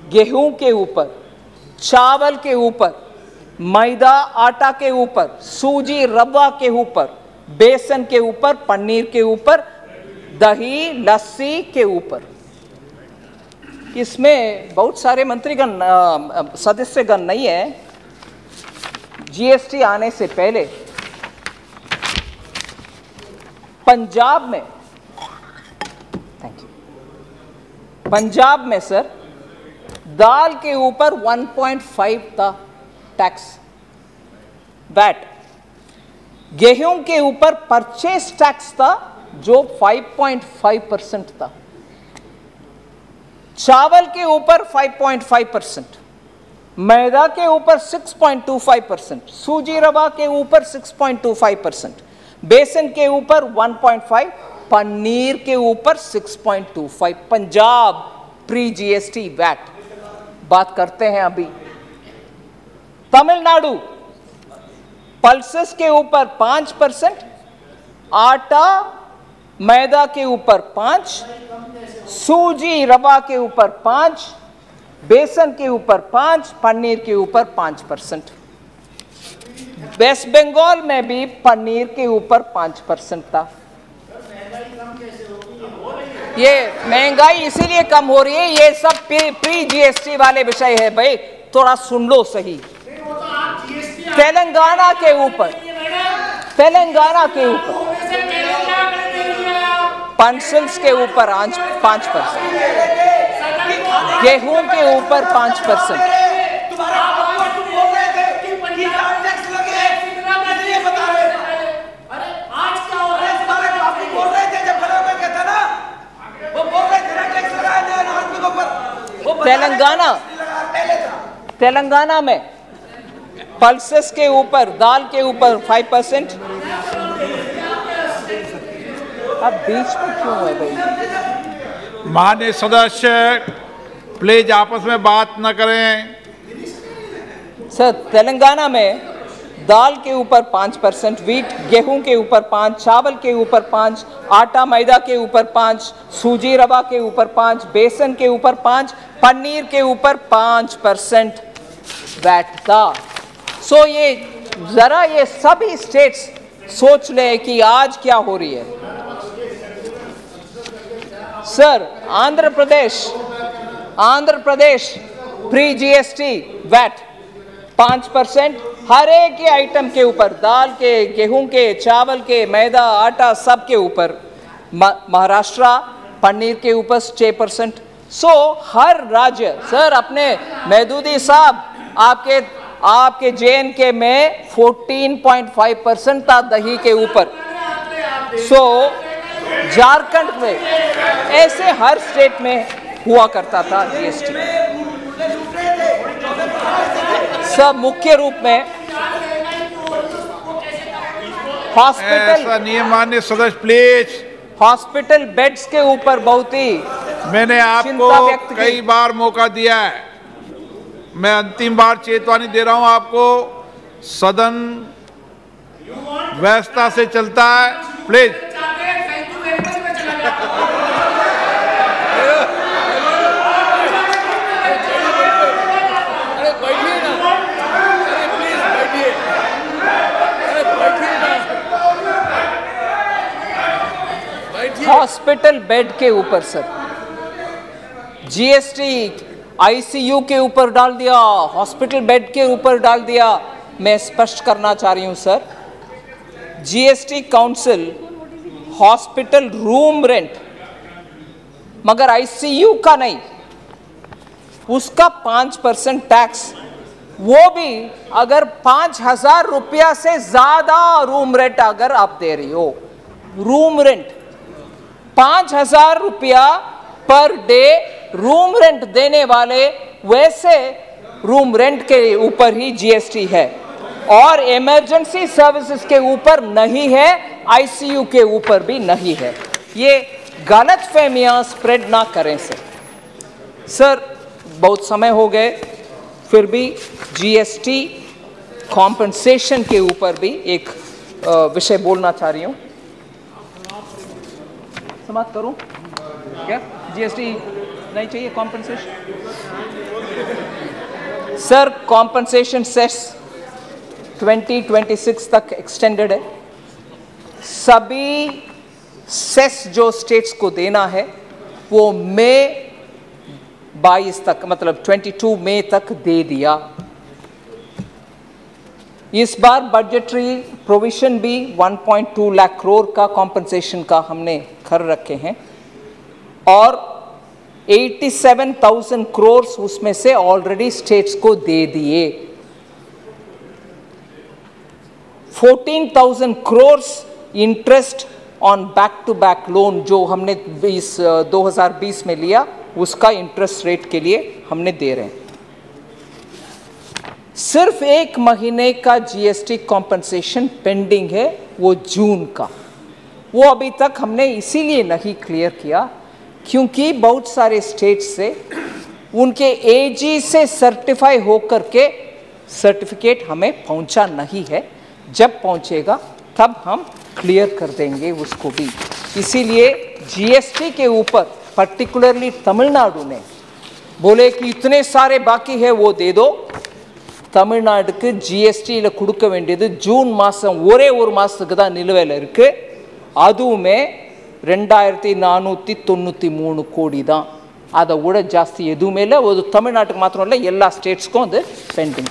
गेहूं के ऊपर, चावल के ऊपर, मैदा आटा के ऊपर, सूजी रवा के ऊपर, बेसन के ऊपर, पनीर के ऊपर, दही लस्सी के ऊपर। इसमें बहुत सारे मंत्रीगण सदस्यगण नहीं है। जीएसटी आने से पहले पंजाब में, थैंक यू, पंजाब में सर दाल के ऊपर 1.5 था टैक्स वैट, गेहूं के ऊपर परचेस टैक्स था जो 5.5% था, चावल के ऊपर 5.5%, मैदा के ऊपर 6.25%, सूजी रवा के ऊपर 6.25%, बेसन के ऊपर 1.5, पनीर के ऊपर 6.25। पंजाब प्री जीएसटी वैट बात करते हैं अभी। तमिलनाडु पल्सेस के ऊपर 5%, आटा मैदा के ऊपर 5, सूजी रवा के ऊपर 5, बेसन के ऊपर 5, पनीर के ऊपर 5%। वेस्ट बंगाल में भी पनीर के ऊपर 5% था। ये महंगाई इसीलिए कम हो रही है, ये सब प्री जीएसटी वाले विषय है भाई, थोड़ा सुन लो सही। तेलंगाना के ऊपर, तेलंगाना के ऊपर पेंसिल्स के ऊपर 5%, गेहूं के ऊपर 5%, तेलंगाना में पल्सेस के ऊपर, दाल के ऊपर 5%। अब बीच में क्यों है भाई? माननीय सदस्य प्लीज आपस में बात न करें। सर तेलंगाना में दाल के ऊपर 5%, वीट गेहूं के ऊपर 5, चावल के ऊपर 5, आटा मैदा के ऊपर 5, सूजी रवा के ऊपर 5, बेसन के ऊपर 5, पनीर के ऊपर 5% वैट था। सो ये जरा ये सभी स्टेट्स सोच ले कि आज क्या हो रही है। Sir Andhra Pradesh pre GST VAT 5%, हर एक के आइटम के ऊपर, दाल के, गेहूं के, चावल के, मैदा आटा सब के ऊपर। महाराष्ट्र पनीर के ऊपर 6%। सो हर राज्य, सर अपने महदूदी साहब आपके JNK में 14.5% था दही के ऊपर। सो झारखंड में ऐसे हर स्टेट में हुआ करता था जीएसटी। सब मुख्य रूप में हॉस्पिटल, नियम माननीय सदस्य प्लीज, हॉस्पिटल बेड्स के ऊपर बहुत ही मैंने आपको कई बार मौका दिया है, मैं अंतिम बार चेतावनी दे रहा हूं आपको। सदन व्यवस्था से चलता है, प्लीज। हॉस्पिटल बेड के ऊपर सर जीएसटी आईसीयू के ऊपर डाल दिया, हॉस्पिटल बेड के ऊपर डाल दिया। मैं स्पष्ट करना चाह रही हूं sir, GST council hospital room rent, मगर आईसीयू का नहीं, उसका 5% टैक्स, वो भी अगर 5,000 रुपया से ज्यादा रूम रेंट अगर आप दे रही हो, रूम रेंट 5,000 रुपया पर डे रूम रेंट देने वाले, वैसे रूम रेंट के ऊपर ही जीएसटी है और इमरजेंसी सर्विसेज के ऊपर नहीं है, आईसीयू के ऊपर भी नहीं है। ये गलतफहमियां स्प्रेड ना करें सर। बहुत समय हो गए, फिर भी जीएसटी कॉम्पनसेशन के ऊपर भी एक विषय बोलना चाह रही हूँ। समाप्त करूँ क्या? जीएसटी नहीं चाहिए कॉम्पनसेशन? सर, कॉम्पनसेशन सेस 2026 तक एक्सटेंडेड है। सभी सेस जो स्टेट्स को देना है वो मई 22 तक, मतलब 22 मई तक दे दिया। इस बार बजटरी प्रोविजन भी 1.2 लाख करोड़ का कॉम्पनसेशन का हमने कर रखे हैं और 87,000 करोड़ उसमें से ऑलरेडी स्टेट्स को दे दिए। 14,000 crore interest on back to back loan जो हमने 2020 में लिया, उसका इंटरेस्ट रेट के लिए हमने दे रहे हैं। सिर्फ एक महीने का जीएसटी कॉम्पनसेशन पेंडिंग है, वो जून का। वो अभी तक हमने इसीलिए नहीं क्लियर किया क्योंकि बहुत सारे स्टेट्स से उनके एजी से सर्टिफाई होकर के सर्टिफिकेट हमें पहुंचा नहीं है। जब पहुंचेगा तब हम क्लियर कर देंगे उसको भी। इसीलिए जीएसटी के ऊपर पर्टिकुलरली तमिलनाडु ने बोले कि इतने सारे बाकी है वो दे दो। தமிழ்நாடுக்கு ஜிஎஸ்டியில் கொடுக்க வேண்டியது ஜூன் மாதம் ஒரே ஒரு மாதத்துக்கு தான் நிலுவையில் இருக்குது. அதுவுமே 2493 கோடி தான். அதை விட ஜாஸ்தி எதுவுமே இல்லை. ஒரு தமிழ்நாட்டுக்கு மாத்திரம் இல்லை, எல்லா ஸ்டேட்ஸ்க்கும் அது पेंडिंग।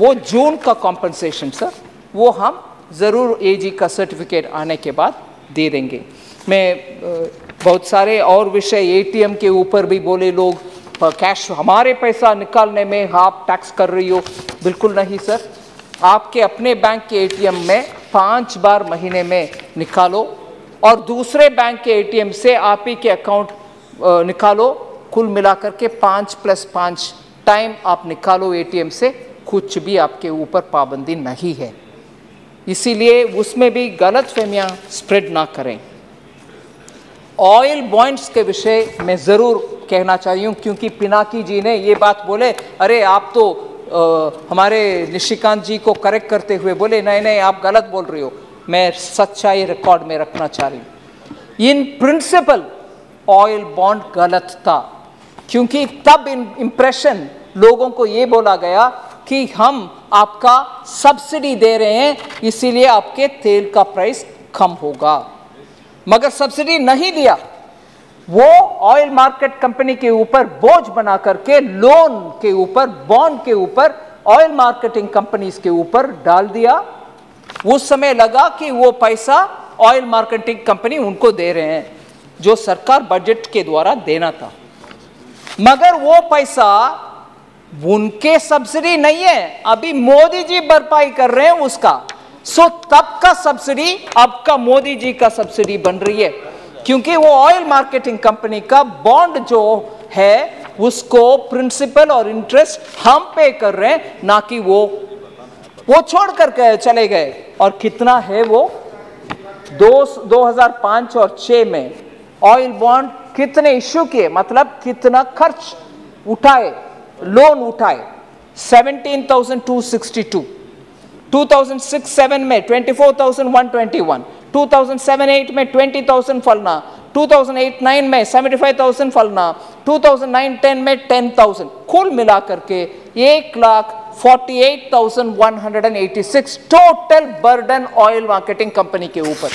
वो जून का कॉम्पनसेशन सर, वो हम ज़रूर एजी का सर्टिफिकेट आने के बाद दे देंगे। मैं बहुत सारे और विषय एटीएम के ऊपर भी बोले लोग कैश हमारे पैसा निकालने में आप टैक्स कर रही हो। बिल्कुल नहीं सर, आपके अपने बैंक के एटीएम में 5 बार महीने में निकालो और दूसरे बैंक के एटीएम से आप ही के अकाउंट निकालो। कुल मिलाकर के 5+5 टाइम आप निकालो एटीएम से, कुछ भी आपके ऊपर पाबंदी नहीं है। इसीलिए उसमें भी गलत फहमियाँ स्प्रेड ना करें। ऑयल बॉन्ड्स के विषय में ज़रूर कहना चाहिए क्योंकि पिनाकी जी ने ये बात बोले, अरे आप तो हमारे निशिकांत जी को करेक्ट करते हुए बोले नहीं नहीं आप गलत बोल रही हो। मैं सच्चाई रिकॉर्ड में रखना चाह रही हूँ। इन प्रिंसिपल ऑयल बॉन्ड गलत था क्योंकि तब इम्प्रेशन लोगों को ये बोला गया कि हम आपका सब्सिडी दे रहे हैं इसीलिए आपके तेल का प्राइस कम होगा, मगर सब्सिडी नहीं दिया। वो ऑयल मार्केट कंपनी के ऊपर बोझ बना करके लोन के ऊपर, बॉन्ड के ऊपर, ऑयल मार्केटिंग कंपनीज के ऊपर डाल दिया। उस समय लगा कि वो पैसा ऑयल मार्केटिंग कंपनी उनको दे रहे हैं जो सरकार बजट के द्वारा देना था, मगर वो पैसा उनके सब्सिडी नहीं है, अभी मोदी जी भरपाई कर रहे हैं उसका। सो तब का सब्सिडी अब का मोदी जी का सब्सिडी बन रही है क्योंकि वो ऑयल मार्केटिंग कंपनी का बॉन्ड जो है उसको प्रिंसिपल और इंटरेस्ट हम पे कर रहे हैं, ना कि वो छोड़ कर चले गए। और कितना है वो 2005 और 6 में ऑयल बॉन्ड कितने इश्यू किए, मतलब कितना खर्च उठाए, लोन उठाए, 17,262। 2006-7 में 24,121, 2007-8 में 20,000 फलना, 2008-9 में 75,000 फलना, 2009-10 में 10,000, कुल मिलाकर के 1,48,186 total burden oil marketing company के ऊपर।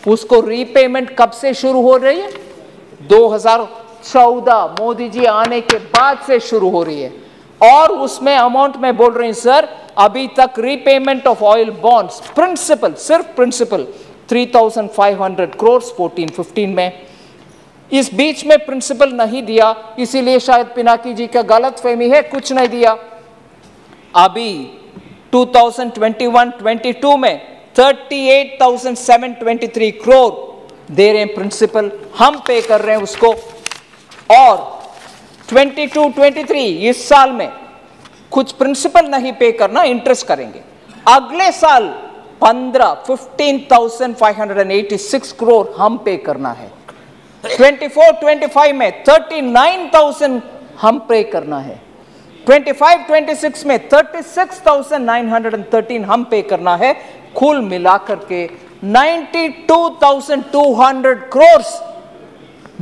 उसको रीपेमेंट कब से शुरू हो रही है? 2014 मोदी जी आने के बाद से शुरू हो रही है और उसमें अमाउंट में बोल रही हूं सर, अभी तक repayment of oil bonds principal, सिर्फ प्रिंसिपल 3,500 करोड़ 14-15 में। इस बीच में प्रिंसिपल नहीं दिया, इसीलिए शायद पिनाकी जी का गलत फहमी है, कुछ नहीं दिया। अभी 2021-22 में 38,723 करोड़ दे रहे हैं प्रिंसिपल, हम पे कर रहे हैं उसको। और 22-23 इस साल में कुछ प्रिंसिपल नहीं पे करना, इंटरेस्ट करेंगे। अगले साल 15,586 करोड़ हम पे करना है। 24-25 में 39,000 हम पे करना है। 25-26 में 36,913 हम पे करना है। कुल मिलाकर के 92,200 करोड़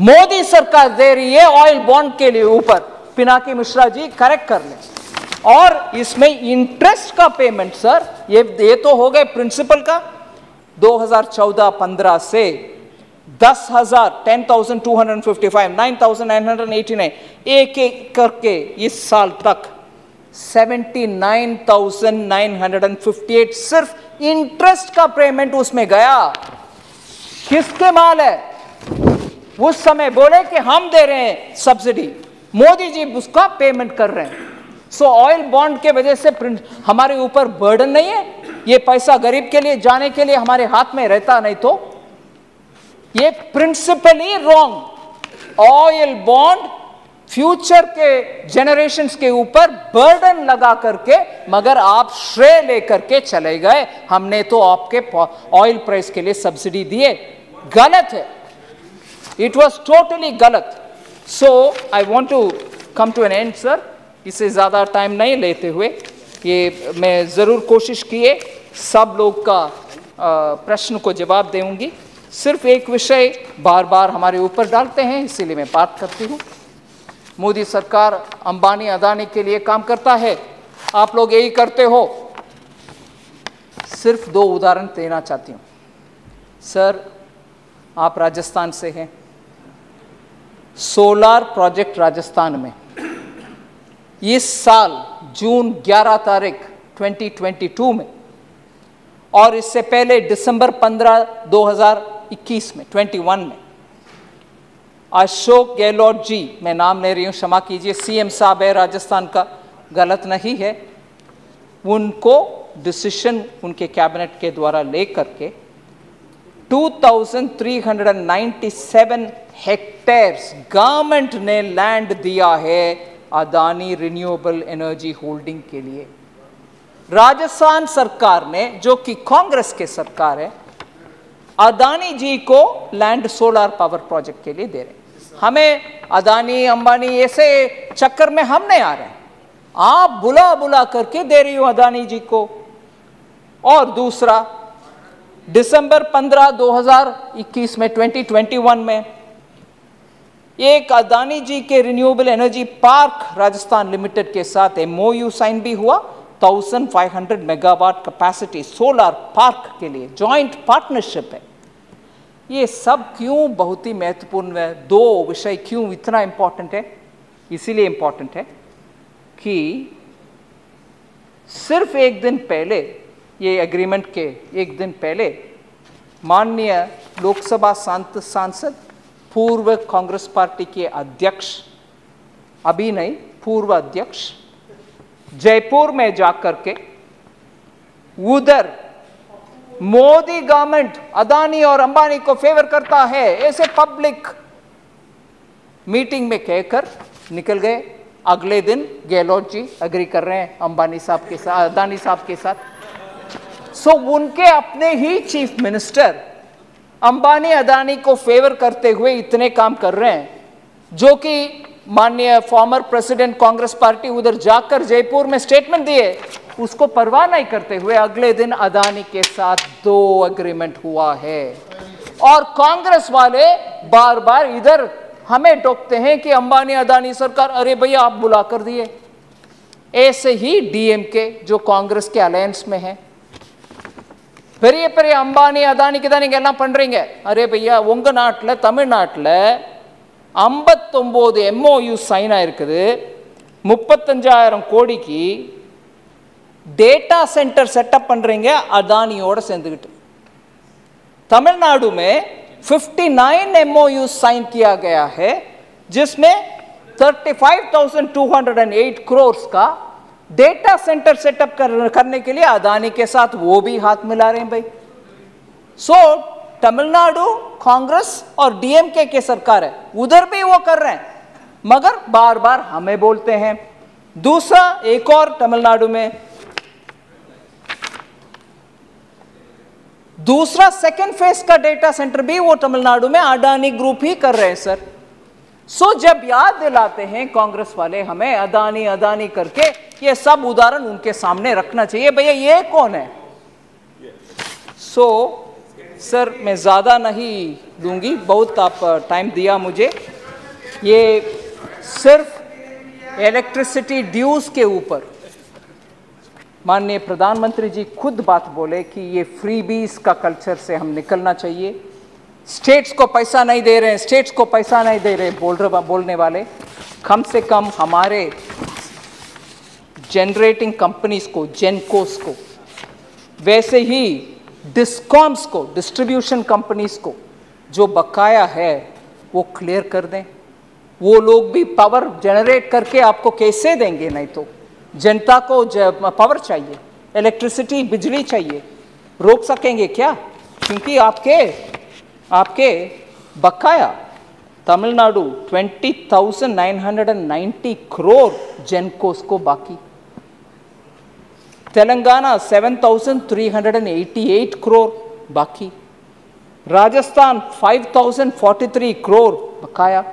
मोदी सरकार दे रही है ऑयल बॉन्ड के लिए ऊपर। पिनाकी मिश्रा जी करेक्ट कर लें। और इसमें इंटरेस्ट का पेमेंट सर, ये तो हो गए प्रिंसिपल का। 2014-15 से 10,255, 9,989 एक एक करके इस साल तक 79,958 सिर्फ इंटरेस्ट का पेमेंट उसमें गया। किसके माल है? उस समय बोले कि हम दे रहे हैं सब्सिडी, मोदी जी उसका पेमेंट कर रहे हैं। सो ऑयल बॉन्ड के वजह से हमारे ऊपर बर्डन नहीं है। ये पैसा गरीब के लिए जाने के लिए हमारे हाथ में रहता नहीं तो ये principally wrong. Oil bond future के जनरेशंस के ऊपर बर्डन लगा करके, मगर आप श्रेय लेकर के चले गए। हमने तो आपके ऑयल प्राइस के लिए सब्सिडी दिए, गलत है। इट वॉज टोटली गलत। So I want to come to an end sir. इससे ज़्यादा टाइम नहीं लेते हुए, ये मैं ज़रूर कोशिश किए सब लोग का प्रश्न को जवाब दूंगी। सिर्फ एक विषय बार बार हमारे ऊपर डालते हैं, इसीलिए मैं बात करती हूँ। मोदी सरकार अंबानी अदानी के लिए काम करता है, आप लोग यही करते हो। सिर्फ 2 उदाहरण देना चाहती हूँ सर। आप राजस्थान से हैं, सोलार प्रोजेक्ट राजस्थान में इस साल जून 11 तारीख 2022 में, और इससे पहले दिसंबर 15 2021 में 21 में अशोक गहलोत जी, मैं नाम ले रही हूं, क्षमा कीजिए, सीएम साहब है राजस्थान का, गलत नहीं है, उनको डिसीजन उनके कैबिनेट के द्वारा लेकर के 2397 हेक्टेयर्स गवर्नमेंट ने लैंड दिया है अदानी रिन्यूएबल एनर्जी होल्डिंग के लिए। राजस्थान सरकार ने, जो कि कांग्रेस के सरकार है, अदानी जी को लैंड सोलर पावर प्रोजेक्ट के लिए दे रहे हैं। हमें अदानी अंबानी ऐसे चक्कर में हम नहीं आ रहे हैं, आप बुला बुला करके दे रही हो अदानी जी को। और दूसरा, दिसंबर 15 2021 में 2021 में एक अदानी जी के renewable energy park Rajasthan limited के साथ एमओयू साइन भी हुआ। 1500 मेगावाट कैपेसिटी सोलर पार्क के लिए जॉइंट पार्टनरशिप है। ये सब क्यों बहुत ही महत्वपूर्ण है? 2 विषय क्यों इतना इंपॉर्टेंट है? इसीलिए इंपॉर्टेंट है कि सिर्फ एक दिन पहले, ये एग्रीमेंट के एक दिन पहले, माननीय लोकसभा सांसद पूर्व कांग्रेस पार्टी के अध्यक्ष, अभी नहीं पूर्व अध्यक्ष, जयपुर में जाकर के उधर मोदी गवर्नमेंट अदानी और अंबानी को फेवर करता है ऐसे पब्लिक मीटिंग में कहकर निकल गए। अगले दिन गहलोत जी एग्री कर रहे हैं अंबानी साहब के साथ, अदानी साहब के साथ। सो उनके अपने ही चीफ मिनिस्टर अंबानी अदानी को फेवर करते हुए इतने काम कर रहे हैं, जो कि माननीय फॉर्मर प्रेसिडेंट कांग्रेस पार्टी उधर जाकर जयपुर में स्टेटमेंट दिए, उसको परवाह नहीं करते हुए अगले दिन अदानी के साथ 2 एग्रीमेंट हुआ है। और कांग्रेस वाले बार बार इधर हमें टोकते हैं कि अंबानी अदानी सरकार, अरे भैया आप बुला कर दिए। ऐसे ही डीएमके जो कांग्रेस के अलायंस में है, பெரிய பெரிய அம்பானி அதானி கிதானிங்க எல்லாம் பண்றீங்க. அரே பையா, உங்க நாட்டில் தமிழ்நாட்டில் 59 MOU சைன் ஆயிருக்குது. 35,000 கோடிக்கு डेटा सेंटर सेटअप பண்றீங்க अदानियोட சேர்ந்துக்கிட்டு. तमिलनाडु में 59 MOU साइन किया गया है, जिसमें 35,208 करोड़ का डेटा सेंटर सेटअप करने के लिए अदानी के साथ वो भी हाथ मिला रहे हैं भाई। सो तमिलनाडु कांग्रेस और डीएमके के सरकार है, उधर भी वो कर रहे हैं, मगर बार बार हमें बोलते हैं। दूसरा, एक और तमिलनाडु में दूसरा सेकेंड फेज का डेटा सेंटर भी वो तमिलनाडु में अडानी ग्रुप ही कर रहे हैं सर। सो जब याद दिलाते हैं कांग्रेस वाले हमें अदानी अदानी करके, ये सब उदाहरण उनके सामने रखना चाहिए, भैया ये कौन है। सो सर मैं ज़्यादा नहीं दूंगी, बहुत आप टाइम दिया मुझे। ये सिर्फ इलेक्ट्रिसिटी ड्यूज के ऊपर माननीय प्रधानमंत्री जी खुद बात बोले कि ये फ्रीबीज का कल्चर से हम निकलना चाहिए। स्टेट्स को पैसा नहीं दे रहे हैं, स्टेट्स को पैसा नहीं दे रहे बोलने वाले, कम से कम हमारे जनरेटिंग कंपनीज को, जेनकोस को, वैसे ही डिस्कॉम्स को, डिस्ट्रीब्यूशन कंपनीज को जो बकाया है वो क्लियर कर दें। वो लोग भी पावर जनरेट करके आपको कैसे देंगे, नहीं तो जनता को पावर चाहिए, इलेक्ट्रिसिटी, बिजली चाहिए, रोक सकेंगे क्या? क्योंकि आपके बकाया तमिलनाडु 20,990 करोड़ जेनकोस को बाकी, तेलंगाना 7,388 करोड़ बाकी, राजस्थान 5,043 करोड़ बकाया,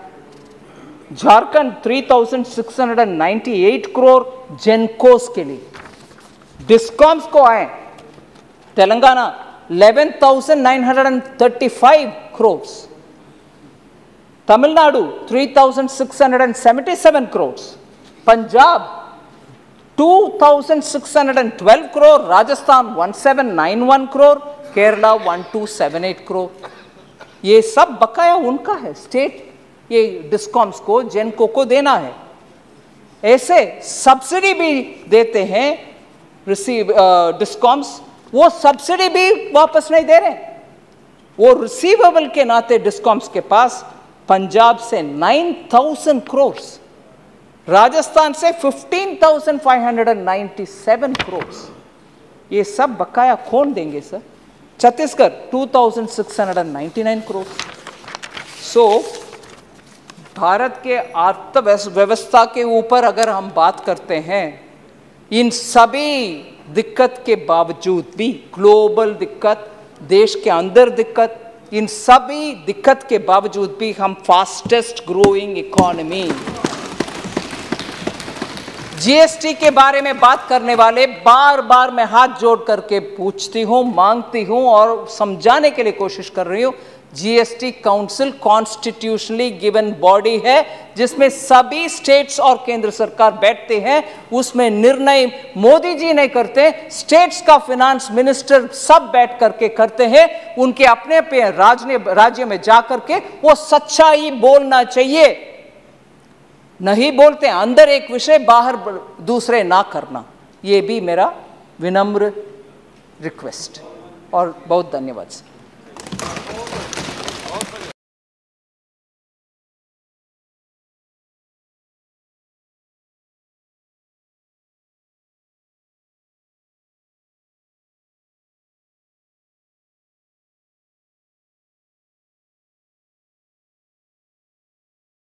झारखंड 3,698 करोड़ जेनकोस के लिए। डिस्कॉम्स को आए, तेलंगाना 11,935 करोड़, तमिलनाडु 3,677 करोड़, पंजाब 2,612 करोड़, राजस्थान 1,791 करोड़, केरला 1,278 करोड़। ये सब बकाया उनका है, स्टेट ये डिस्कॉम्स को, जेनको को देना है। ऐसे सब्सिडी भी देते हैं डिस्कॉम्स, वो सब्सिडी भी वापस नहीं दे रहे। वो रिसीवेबल के नाते डिस्कॉम्स के पास पंजाब से 9,000 करोड़, राजस्थान से 15,597 करोड़। ये सब बकाया कौन देंगे सर? छत्तीसगढ़ 2,699 करोड़। सो भारत के अर्थव्यवस्था के ऊपर अगर हम बात करते हैं, इन सभी दिक्कत के बावजूद भी, ग्लोबल दिक्कत, देश के अंदर दिक्कत, इन सभी दिक्कत के बावजूद भी हम फास्टेस्ट ग्रोइंग इकोनॉमी। जीएसटी के बारे में बात करने वाले बार बार मैं हाथ जोड़ करके पूछती हूं, मांगती हूं और समझाने के लिए कोशिश कर रही हूं। GST council constitutionally given body है जिसमें सभी स्टेट्स और केंद्र सरकार बैठते हैं। उसमें निर्णय मोदी जी नहीं करते, स्टेट्स का फाइनेंस मिनिस्टर सब बैठ करके करते हैं। उनके अपने राज्य में जा करके वो सच्चाई बोलना चाहिए। नहीं बोलते, अंदर एक विषय बाहर दूसरे ना करना, ये भी मेरा विनम्र रिक्वेस्ट। और बहुत धन्यवाद सर।